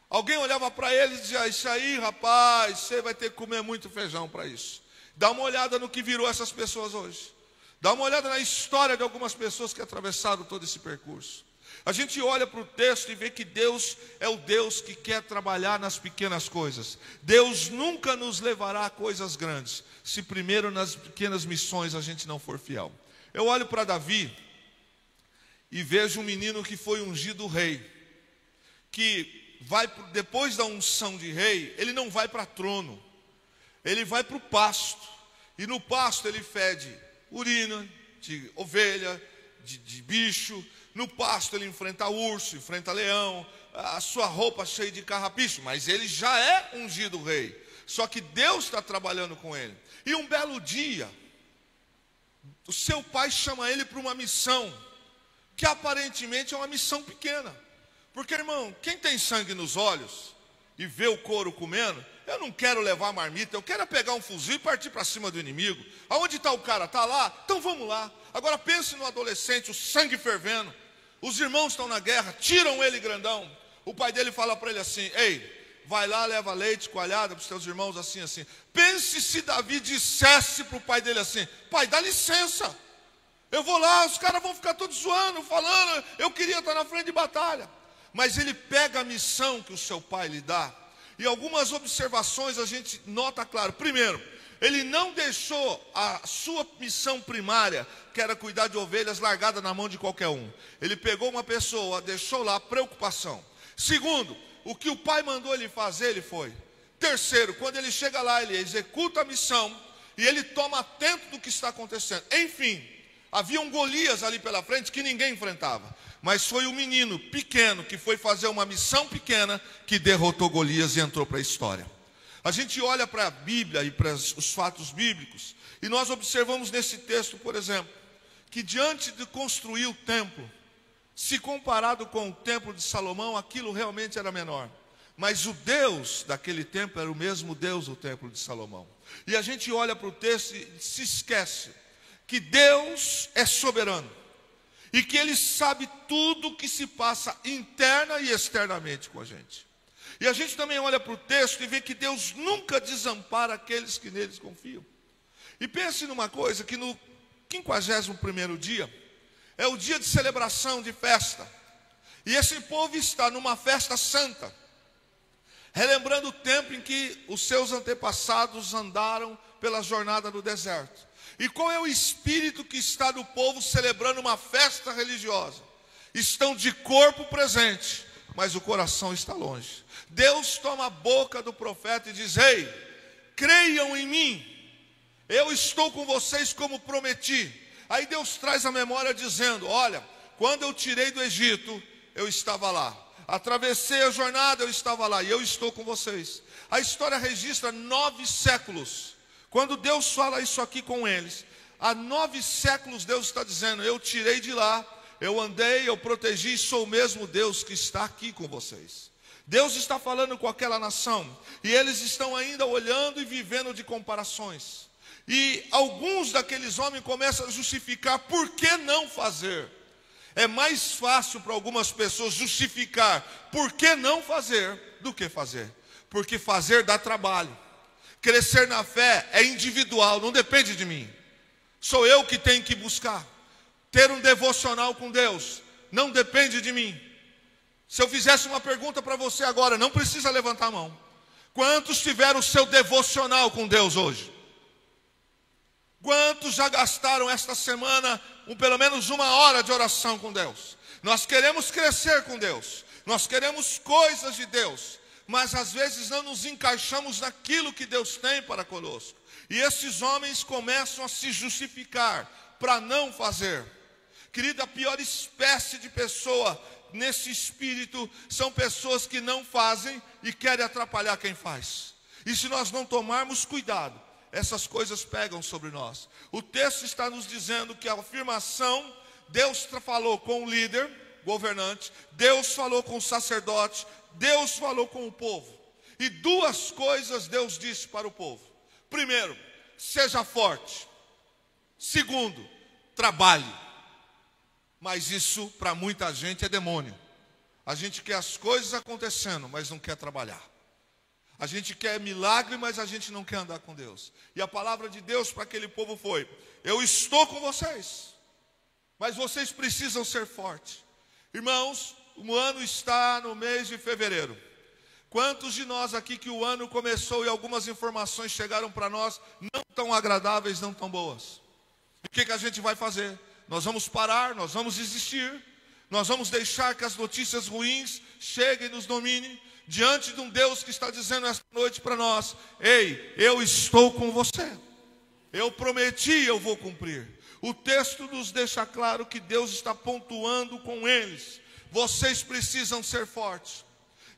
alguém olhava para eles e dizia, isso aí rapaz, você vai ter que comer muito feijão para isso. Dá uma olhada no que virou essas pessoas hoje. Dá uma olhada na história de algumas pessoas que atravessaram todo esse percurso. A gente olha para o texto e vê que Deus é o Deus que quer trabalhar nas pequenas coisas. Deus nunca nos levará a coisas grandes, se primeiro nas pequenas missões a gente não for fiel. Eu olho para Davi e vejo um menino que foi ungido rei, que vai, depois da unção de rei, ele não vai para trono, ele vai para o pasto, e no pasto ele fede urina de ovelha, de bicho. No pasto ele enfrenta urso, enfrenta leão, a sua roupa cheia de carrapicho, mas ele já é ungido rei. Só que Deus está trabalhando com ele. E um belo dia, o seu pai chama ele para uma missão, que aparentemente é uma missão pequena. Porque, irmão, quem tem sangue nos olhos e vê o couro comendo, eu não quero levar a marmita, eu quero pegar um fuzil e partir para cima do inimigo. Aonde está o cara? Está lá? Então vamos lá. Agora pense no adolescente, o sangue fervendo. Os irmãos estão na guerra, tiram ele grandão. O pai dele fala para ele assim: ei, vai lá, leva leite, coalhada para os teus irmãos, assim, assim. Pense se Davi dissesse para o pai dele assim: pai, dá licença, eu vou lá, os caras vão ficar todos zoando, falando, eu queria estar na frente de batalha. Mas ele pega a missão que o seu pai lhe dá. E algumas observações a gente nota claro. Primeiro, ele não deixou a sua missão primária, que era cuidar de ovelhas, largada na mão de qualquer um. Ele pegou uma pessoa, deixou lá preocupação. Segundo, o que o pai mandou ele fazer, ele foi. Terceiro, quando ele chega lá, ele executa a missão e ele toma atento do que está acontecendo. Enfim, havia um Golias ali pela frente que ninguém enfrentava. Mas foi o menino pequeno que foi fazer uma missão pequena que derrotou Golias e entrou para a história. A gente olha para a Bíblia e para os fatos bíblicos e nós observamos nesse texto, por exemplo, que diante de construir o templo, se comparado com o templo de Salomão, aquilo realmente era menor. Mas o Deus daquele templo era o mesmo Deus do templo de Salomão. E a gente olha para o texto e se esquece que Deus é soberano e que Ele sabe tudo o que se passa interna e externamente com a gente. E a gente também olha para o texto e vê que Deus nunca desampara aqueles que neles confiam. E pense numa coisa, que no 51º dia, é o dia de celebração, de festa. E esse povo está numa festa santa, relembrando o tempo em que os seus antepassados andaram pela jornada no deserto. E qual é o espírito que está no povo celebrando uma festa religiosa? Estão de corpo presente, mas o coração está longe. Deus toma a boca do profeta e diz: ei, creiam em mim, eu estou com vocês como prometi. Aí Deus traz a memória dizendo: olha, quando eu tirei do Egito, eu estava lá. Atravessei a jornada, eu estava lá, e eu estou com vocês. A história registra 9 séculos. Quando Deus fala isso aqui com eles, há 9 séculos Deus está dizendo: eu tirei de lá, eu andei, eu protegi, sou o mesmo Deus que está aqui com vocês. Deus está falando com aquela nação, e eles estão ainda olhando e vivendo de comparações. E alguns daqueles homens começam a justificar por que não fazer. É mais fácil para algumas pessoas justificar por que não fazer do que fazer. Porque fazer dá trabalho. Crescer na fé é individual, não depende de mim. Sou eu que tenho que buscar. Ter um devocional com Deus não depende de mim. Se eu fizesse uma pergunta para você agora, não precisa levantar a mão. Quantos tiveram o seu devocional com Deus hoje? Quantos já gastaram esta semana pelo menos 1 hora de oração com Deus? Nós queremos crescer com Deus. Nós queremos coisas de Deus. Mas às vezes não nos encaixamos naquilo que Deus tem para conosco. E esses homens começam a se justificar para não fazer. Querida, a pior espécie de pessoa nesse espírito são pessoas que não fazem e querem atrapalhar quem faz. E se nós não tomarmos cuidado, essas coisas pegam sobre nós. O texto está nos dizendo que a afirmação, Deus falou com o líder, governante, Deus falou com o sacerdote, Deus falou com o povo. E 2 coisas Deus disse para o povo. Primeiro, seja forte. Segundo, trabalhe. Mas isso para muita gente é demônio. A gente quer as coisas acontecendo, mas não quer trabalhar. A gente quer milagre, mas a gente não quer andar com Deus. E a palavra de Deus para aquele povo foi: eu estou com vocês, mas vocês precisam ser fortes. Irmãos, o ano está no mês de fevereiro. Quantos de nós aqui que o ano começou e algumas informações chegaram para nós não tão agradáveis, não tão boas? E o que a gente vai fazer? Nós vamos parar, nós vamos desistir, nós vamos deixar que as notícias ruins cheguem e nos dominem, diante de um Deus que está dizendo esta noite para nós: ei, eu estou com você, eu prometi, eu vou cumprir. O texto nos deixa claro que Deus está pontuando com eles: vocês precisam ser fortes.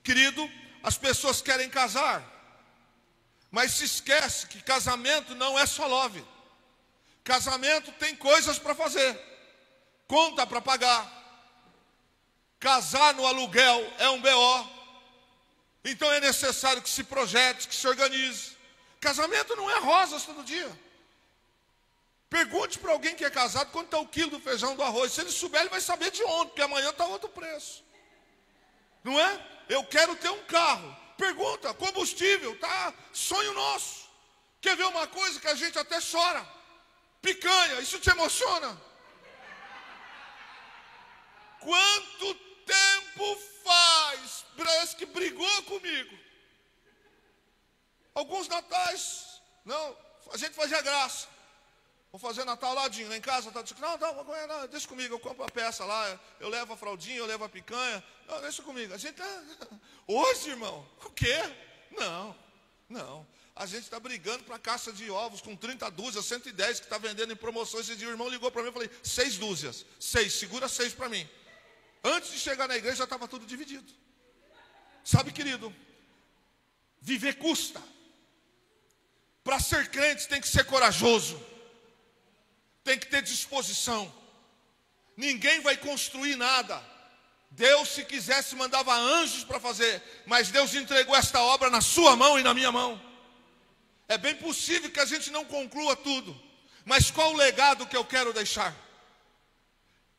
Querido, as pessoas querem casar, mas se esquece que casamento não é só love. Casamento tem coisas para fazer, conta para pagar. Casar no aluguel é um BO. Então é necessário que se projete, que se organize. Casamento não é rosas todo dia. Pergunte para alguém que é casado quanto está o quilo do feijão, do arroz. Se ele souber, ele vai saber de ontem, porque amanhã está outro preço. Não é? Eu quero ter um carro. Pergunta, combustível, tá? Sonho nosso. Quer ver uma coisa que a gente até chora? Picanha, isso te emociona? Quanto tempo faz? Parece que brigou comigo. Alguns natais, não, a gente fazia graça. Vou fazer Natal ladinho, lá em casa, tá dizendo, não, deixa comigo, eu compro a peça lá, eu levo a fraldinha, eu levo a picanha, não, deixa comigo. A gente hoje, irmão, o quê? Não, a gente está brigando para a caixa de ovos com 30 dúzias, 110 que está vendendo em promoção. Esse dia o irmão ligou para mim e falei, 6 dúzias, 6, segura 6 para mim. Antes de chegar na igreja já estava tudo dividido. Sabe, querido, viver custa. Para ser crente tem que ser corajoso, tem que ter disposição. Ninguém vai construir nada. Deus, se quisesse, mandava anjos para fazer, mas Deus entregou esta obra na sua mão e na minha mão. É bem possível que a gente não conclua tudo, mas qual o legado que eu quero deixar?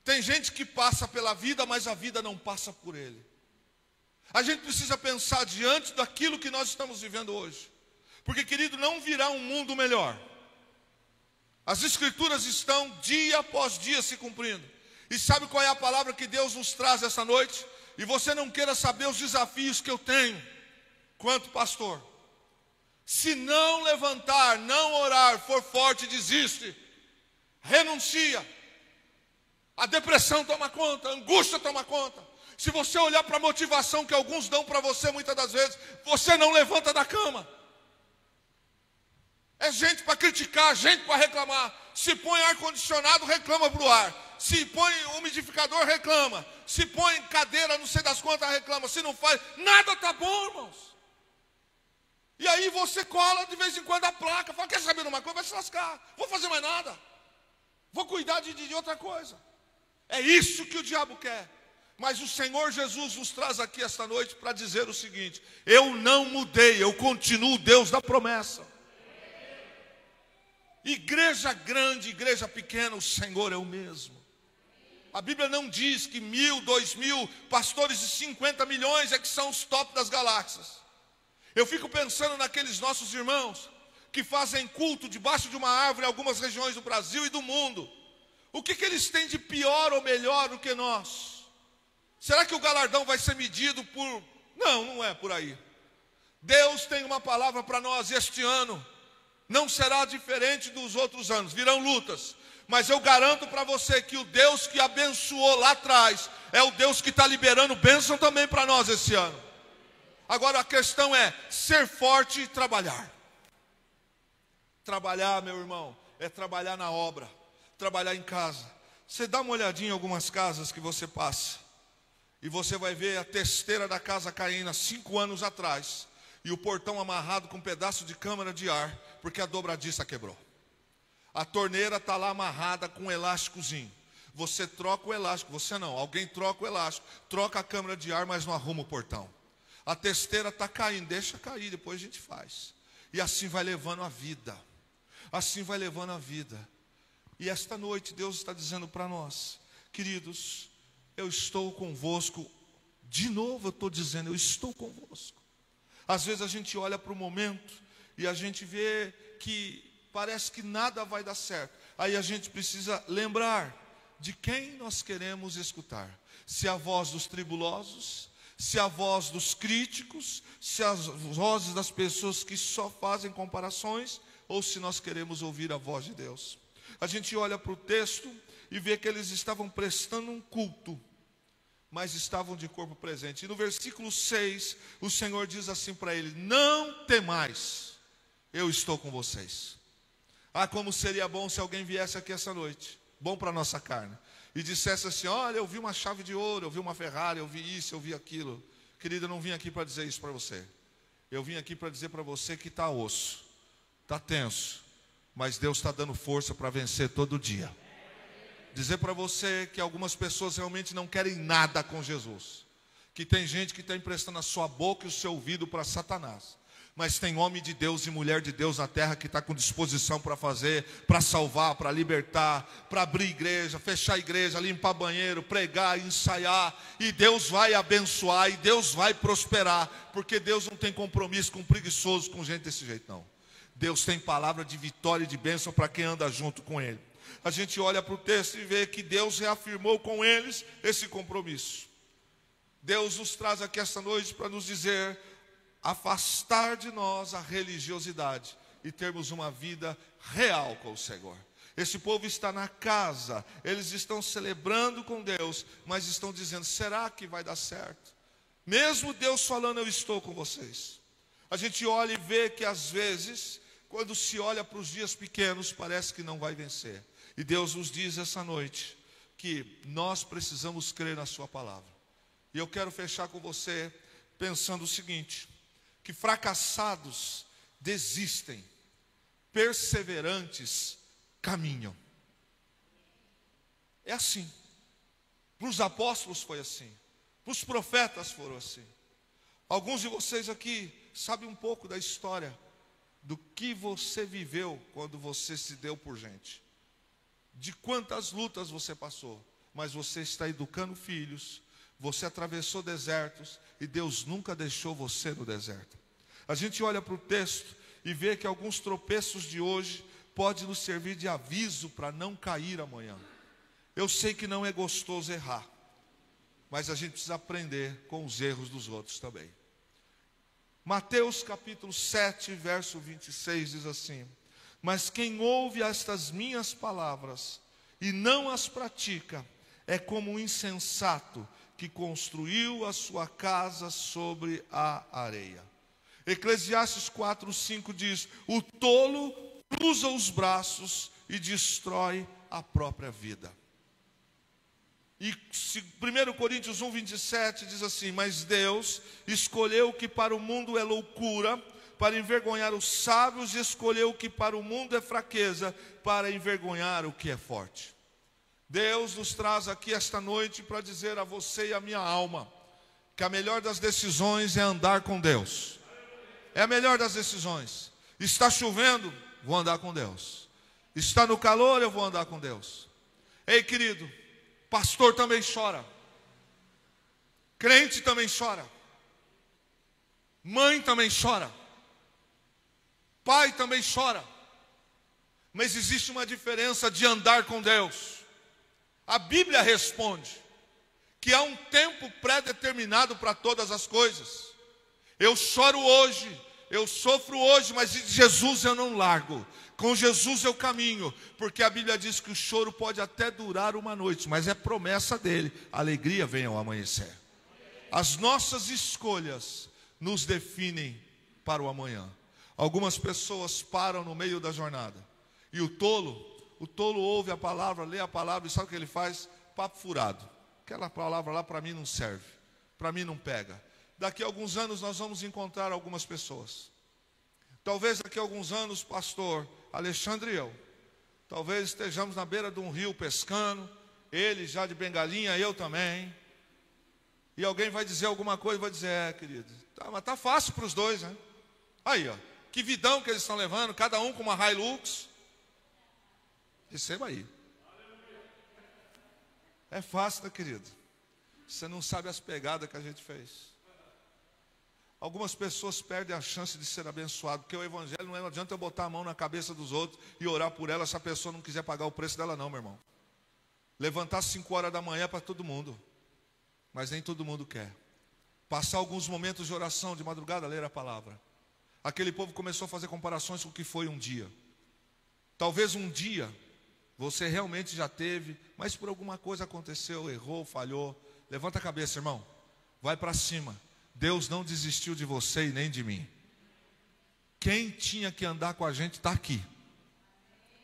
Tem gente que passa pela vida, mas a vida não passa por ele. A gente precisa pensar diante daquilo que nós estamos vivendo hoje, porque, querido, não virá um mundo melhor. As escrituras estão dia após dia se cumprindo. E sabe qual é a palavra que Deus nos traz essa noite? E você não queira saber os desafios que eu tenho quanto pastor. Se não levantar, não orar, for forte, desiste, renuncia. A depressão toma conta, a angústia toma conta. Se você olhar para a motivação que alguns dão para você, muitas das vezes, você não levanta da cama. É gente para criticar, gente para reclamar. Se põe ar-condicionado, reclama para o ar. Se põe umidificador, reclama. Se põe cadeira, não sei das quantas, reclama. Se não faz, nada está bom, irmãos. E aí você cola de vez em quando a placa. Fala, quer saber de uma coisa? Vai se lascar. Vou fazer mais nada. Vou cuidar de outra coisa. É isso que o diabo quer. Mas o Senhor Jesus nos traz aqui esta noite para dizer o seguinte: eu não mudei, eu continuo Deus da promessa. Igreja grande, igreja pequena, o Senhor é o mesmo. A Bíblia não diz que 1.000, 2.000 pastores de 50 milhões é que são os top das galáxias. Eu fico pensando naqueles nossos irmãos que fazem culto debaixo de uma árvore em algumas regiões do Brasil e do mundo. O que eles têm de pior ou melhor do que nós? Será que o galardão vai ser medido por... Não é por aí. Deus tem uma palavra para nós este ano. Não será diferente dos outros anos, virão lutas, mas eu garanto para você que o Deus que abençoou lá atrás é o Deus que está liberando bênção também para nós esse ano. Agora a questão é ser forte e trabalhar. Trabalhar, meu irmão, é trabalhar na obra, trabalhar em casa. Você dá uma olhadinha em algumas casas que você passa, e você vai ver a testeira da casa caindo há 5 anos atrás, e o portão amarrado com um pedaço de câmara de ar, porque a dobradiça quebrou. A torneira está lá amarrada com um elásticozinho. Você troca o elástico, você não, alguém troca o elástico, troca a câmara de ar, mas não arruma o portão. A testeira está caindo, deixa cair, depois a gente faz. E assim vai levando a vida. Assim vai levando a vida. E esta noite Deus está dizendo para nós, queridos, eu estou convosco. De novo eu estou dizendo, eu estou convosco. Às vezes a gente olha para o momento e a gente vê que parece que nada vai dar certo. Aí a gente precisa lembrar de quem nós queremos escutar. Se a voz dos tribulosos, se a voz dos críticos, se as vozes das pessoas que só fazem comparações, ou se nós queremos ouvir a voz de Deus. A gente olha para o texto e vê que eles estavam prestando um culto, mas estavam de corpo presente. E no versículo 6, o Senhor diz assim para ele: não temais, eu estou com vocês. Ah, como seria bom se alguém viesse aqui essa noite, bom para a nossa carne, e dissesse assim: olha, eu vi uma chave de ouro, eu vi uma Ferrari, eu vi isso, eu vi aquilo. Querido, eu não vim aqui para dizer isso para você. Eu vim aqui para dizer para você que está osso, está tenso, mas Deus está dando força para vencer todo dia. Dizer para você que algumas pessoas realmente não querem nada com Jesus. Que tem gente que está emprestando a sua boca e o seu ouvido para Satanás. Mas tem homem de Deus e mulher de Deus na terra que está com disposição para fazer, para salvar, para libertar, para abrir igreja, fechar igreja, limpar banheiro, pregar, ensaiar. E Deus vai abençoar e Deus vai prosperar. Porque Deus não tem compromisso com preguiçoso, com gente desse jeito não. Deus tem palavra de vitória e de bênção para quem anda junto com Ele. A gente olha para o texto e vê que Deus reafirmou com eles esse compromisso. Deus nos traz aqui esta noite para nos dizer: afastar de nós a religiosidade e termos uma vida real com o Senhor. Esse povo está na casa, eles estão celebrando com Deus, mas estão dizendo: será que vai dar certo? Mesmo Deus falando: eu estou com vocês. A gente olha e vê que às vezes, quando se olha para os dias pequenos, parece que não vai vencer. E Deus nos diz essa noite que nós precisamos crer na sua palavra. E eu quero fechar com você pensando o seguinte: que fracassados desistem, perseverantes caminham. É assim. Para os apóstolos foi assim. Para os profetas foram assim. Alguns de vocês aqui sabem um pouco da história do que você viveu quando você se deu por gente. De quantas lutas você passou, mas você está educando filhos, você atravessou desertos e Deus nunca deixou você no deserto. A gente olha para o texto e vê que alguns tropeços de hoje podem nos servir de aviso para não cair amanhã. Eu sei que não é gostoso errar, mas a gente precisa aprender com os erros dos outros também. Mateus capítulo 7, verso 26 diz assim: mas quem ouve estas minhas palavras e não as pratica, é como um insensato que construiu a sua casa sobre a areia. Eclesiastes 4:5 diz: o tolo cruza os braços e destrói a própria vida. E 1 Coríntios 1:27 diz assim: mas Deus escolheu o que para o mundo é loucura, para envergonhar os sábios, e escolheu o que para o mundo é fraqueza, para envergonhar o que é forte. Deus nos traz aqui esta noite para dizer a você e a minha alma que a melhor das decisões é andar com Deus. É a melhor das decisões. Está chovendo, vou andar com Deus. Está no calor, eu vou andar com Deus. Ei, querido, pastor também chora, crente também chora, mãe também chora, pai também chora, mas existe uma diferença de andar com Deus. A Bíblia responde que há um tempo pré-determinado para todas as coisas. Eu choro hoje, eu sofro hoje, mas de Jesus eu não largo. Com Jesus eu caminho, porque a Bíblia diz que o choro pode até durar uma noite, mas é promessa dele, a alegria vem ao amanhecer. As nossas escolhas nos definem para o amanhã. Algumas pessoas param no meio da jornada, e o tolo ouve a palavra, lê a palavra, e sabe o que ele faz? Papo furado. Aquela palavra lá para mim não serve, para mim não pega. Daqui a alguns anos nós vamos encontrar algumas pessoas. Talvez daqui a alguns anos, pastor Alexandre e eu, talvez estejamos na beira de um rio pescando, ele já de bengalinha, eu também. E alguém vai dizer alguma coisa e vai dizer: querido, mas tá fácil para os dois, né? Aí, ó, que vidão que eles estão levando, cada um com uma Hilux. Receba aí. É fácil, né, querido? Você não sabe as pegadas que a gente fez. Algumas pessoas perdem a chance de ser abençoado, porque o evangelho não adianta eu botar a mão na cabeça dos outros e orar por ela se a pessoa não quiser pagar o preço dela não, meu irmão. Levantar 5 horas da manhã para todo mundo, mas nem todo mundo quer. Passar alguns momentos de oração de madrugada, ler a palavra. Aquele povo começou a fazer comparações com o que foi um dia. Talvez um dia você realmente já teve, mas por alguma coisa aconteceu, errou, falhou. Levanta a cabeça, irmão. Vai para cima. Deus não desistiu de você e nem de mim. Quem tinha que andar com a gente está aqui.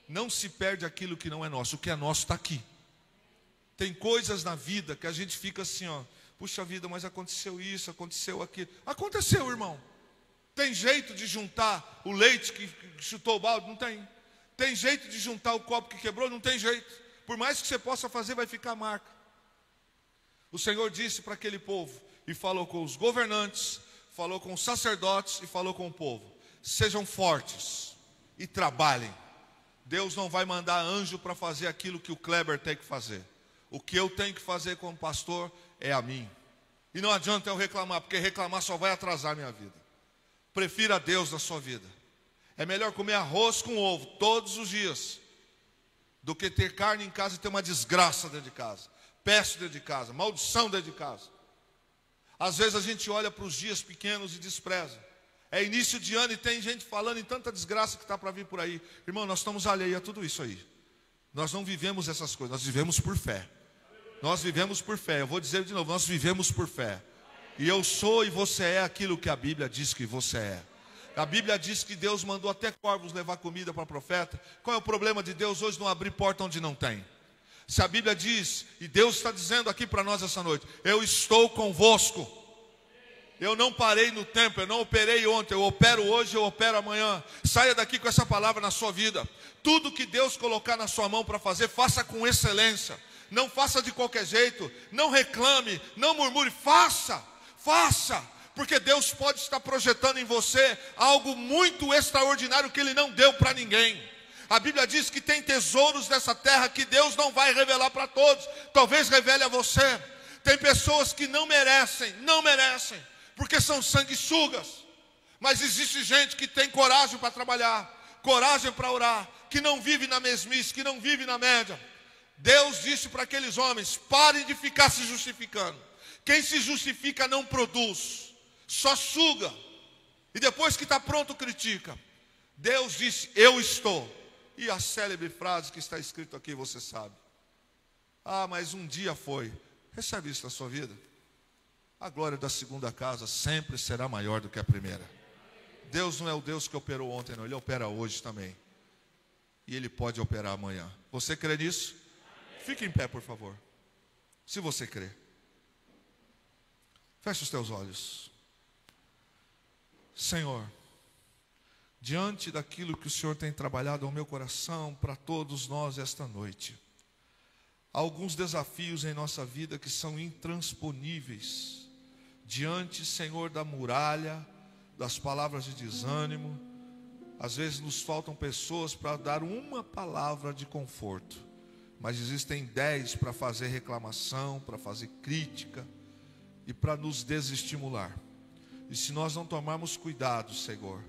Não se perde aquilo que não é nosso. O que é nosso está aqui. Tem coisas na vida que a gente fica assim, ó. Puxa vida, mas aconteceu isso, aconteceu aquilo. Aconteceu, irmão. Tem jeito de juntar o leite que chutou o balde? Não tem. Tem jeito de juntar o copo que quebrou? Não tem jeito. Por mais que você possa fazer, vai ficar marca. O Senhor disse para aquele povo, e falou com os governantes, falou com os sacerdotes e falou com o povo: sejam fortes e trabalhem. Deus não vai mandar anjo para fazer aquilo que o Kleber tem que fazer. O que eu tenho que fazer como pastor é a mim. E não adianta eu reclamar, porque reclamar só vai atrasar a minha vida. Prefira Deus na sua vida. É melhor comer arroz com ovo todos os dias do que ter carne em casa e ter uma desgraça dentro de casa, peste dentro de casa, maldição dentro de casa. Às vezes a gente olha para os dias pequenos e despreza. É início de ano e tem gente falando em tanta desgraça que está para vir por aí. Irmão, nós estamos alheios a tudo isso aí. Nós não vivemos essas coisas, nós vivemos por fé. Nós vivemos por fé. Eu vou dizer de novo, nós vivemos por fé. E eu sou e você é aquilo que a Bíblia diz que você é. A Bíblia diz que Deus mandou até corvos levar comida para o profeta. Qual é o problema de Deus hoje não abrir porta onde não tem? Se a Bíblia diz, e Deus está dizendo aqui para nós essa noite: eu estou convosco. Eu não parei no tempo, eu não operei ontem, eu opero hoje, eu opero amanhã. Saia daqui com essa palavra na sua vida. Tudo que Deus colocar na sua mão para fazer, faça com excelência. Não faça de qualquer jeito, não reclame, não murmure, faça. Porque Deus pode estar projetando em você algo muito extraordinário que Ele não deu para ninguém. A Bíblia diz que tem tesouros nessa terra que Deus não vai revelar para todos. Talvez revele a você. Tem pessoas que não merecem, porque são sanguessugas. Mas existe gente que tem coragem para trabalhar, coragem para orar, que não vive na mesmice, que não vive na média. Deus disse para aqueles homens: parem de ficar se justificando. Quem se justifica não produz, só suga. E depois que está pronto, critica. Deus disse: eu estou. E a célebre frase que está escrito aqui, você sabe. Ah, mas um dia foi. Recebe isso na sua vida. A glória da segunda casa sempre será maior do que a primeira. Deus não é o Deus que operou ontem, não. Ele opera hoje também. E Ele pode operar amanhã. Você crê nisso? Fique em pé, por favor. Se você crê. Feche os teus olhos. Senhor, diante daquilo que o Senhor tem trabalhado ao meu coração para todos nós esta noite, há alguns desafios em nossa vida que são intransponíveis. Diante, Senhor, da muralha, das palavras de desânimo, às vezes nos faltam pessoas para dar uma palavra de conforto, mas existem 10 para fazer reclamação, para fazer crítica e para nos desestimular. E se nós não tomarmos cuidado, Senhor,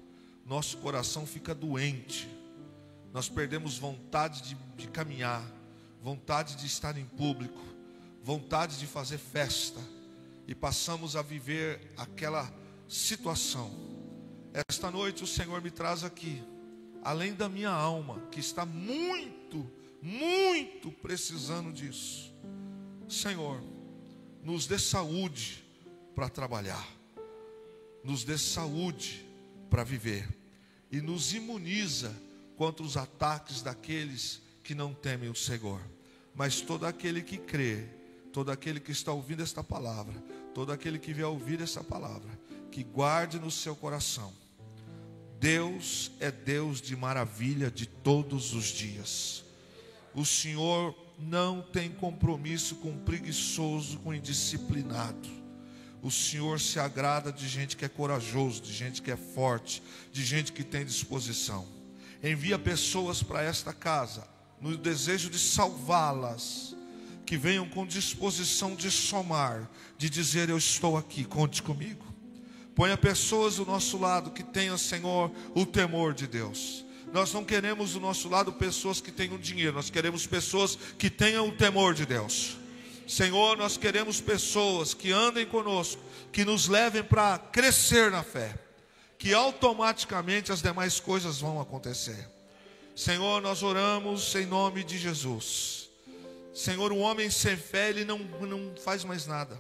nosso coração fica doente, nós perdemos vontade de caminhar, vontade de estar em público, vontade de fazer festa, e passamos a viver aquela situação. Esta noite o Senhor me traz aqui, além da minha alma, que está muito precisando disso. Senhor, nos dê saúde para trabalhar, nos dê saúde para viver, e nos imuniza contra os ataques daqueles que não temem o Senhor. Mas todo aquele que crê, todo aquele que está ouvindo esta palavra, todo aquele que vier ouvir essa palavra, que guarde no seu coração: Deus é Deus de maravilha de todos os dias. O Senhor não tem compromisso com preguiçoso, com indisciplinado. O Senhor se agrada de gente que é corajoso, de gente que é forte, de gente que tem disposição. Envia pessoas para esta casa, no desejo de salvá-las, que venham com disposição de somar, de dizer: eu estou aqui, conte comigo. Ponha pessoas do nosso lado que tenham, Senhor, o temor de Deus. Nós não queremos do nosso lado pessoas que tenham dinheiro, nós queremos pessoas que tenham o temor de Deus. Senhor, nós queremos pessoas que andem conosco, que nos levem para crescer na fé, que automaticamente as demais coisas vão acontecer. Senhor, nós oramos em nome de Jesus. Senhor, o homem sem fé, ele não faz mais nada.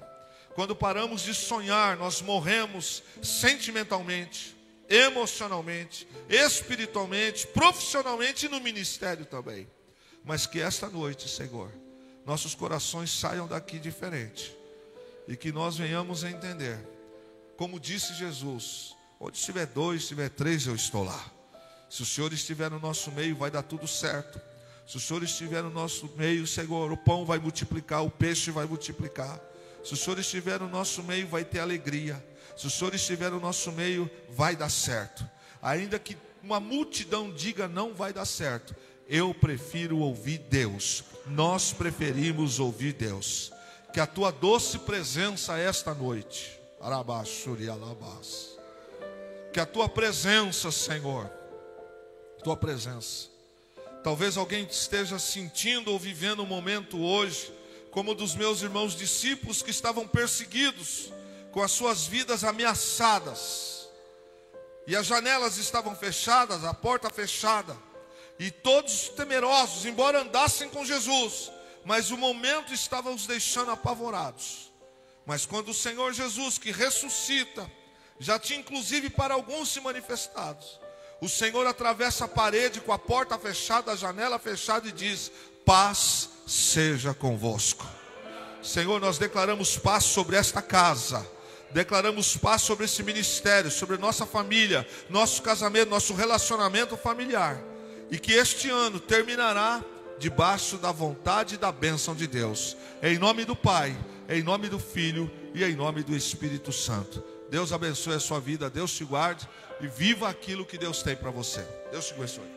Quando paramos de sonhar, nós morremos sentimentalmente, emocionalmente, espiritualmente, profissionalmente e no ministério também. Mas que esta noite, Senhor, nossos corações saiam daqui diferente e que nós venhamos a entender, como disse Jesus: onde estiver 2, estiver 3, eu estou lá. Se o Senhor estiver no nosso meio, vai dar tudo certo. Se o Senhor estiver no nosso meio, Senhor, o pão vai multiplicar, o peixe vai multiplicar. Se o Senhor estiver no nosso meio, vai ter alegria. Se o Senhor estiver no nosso meio, vai dar certo. Ainda que uma multidão diga não vai dar certo, eu prefiro ouvir Deus. Nós preferimos ouvir Deus. Que a tua doce presença esta noite, que a tua presença, Senhor, tua presença. Talvez alguém esteja sentindo ou vivendo um momento hoje, como dos meus irmãos discípulos que estavam perseguidos, com as suas vidas ameaçadas, e as janelas estavam fechadas, a porta fechada, e todos temerosos, embora andassem com Jesus, mas o momento estava os deixando apavorados. Mas quando o Senhor Jesus, que ressuscita, já tinha inclusive para alguns se manifestados, o Senhor atravessa a parede com a porta fechada, a janela fechada e diz: paz seja convosco. Senhor, nós declaramos paz sobre esta casa, declaramos paz sobre esse ministério, sobre nossa família, nosso casamento, nosso relacionamento familiar, e que este ano terminará debaixo da vontade e da bênção de Deus, em nome do Pai, em nome do Filho e em nome do Espírito Santo. Deus abençoe a sua vida, Deus te guarde e viva aquilo que Deus tem para você. Deus te abençoe.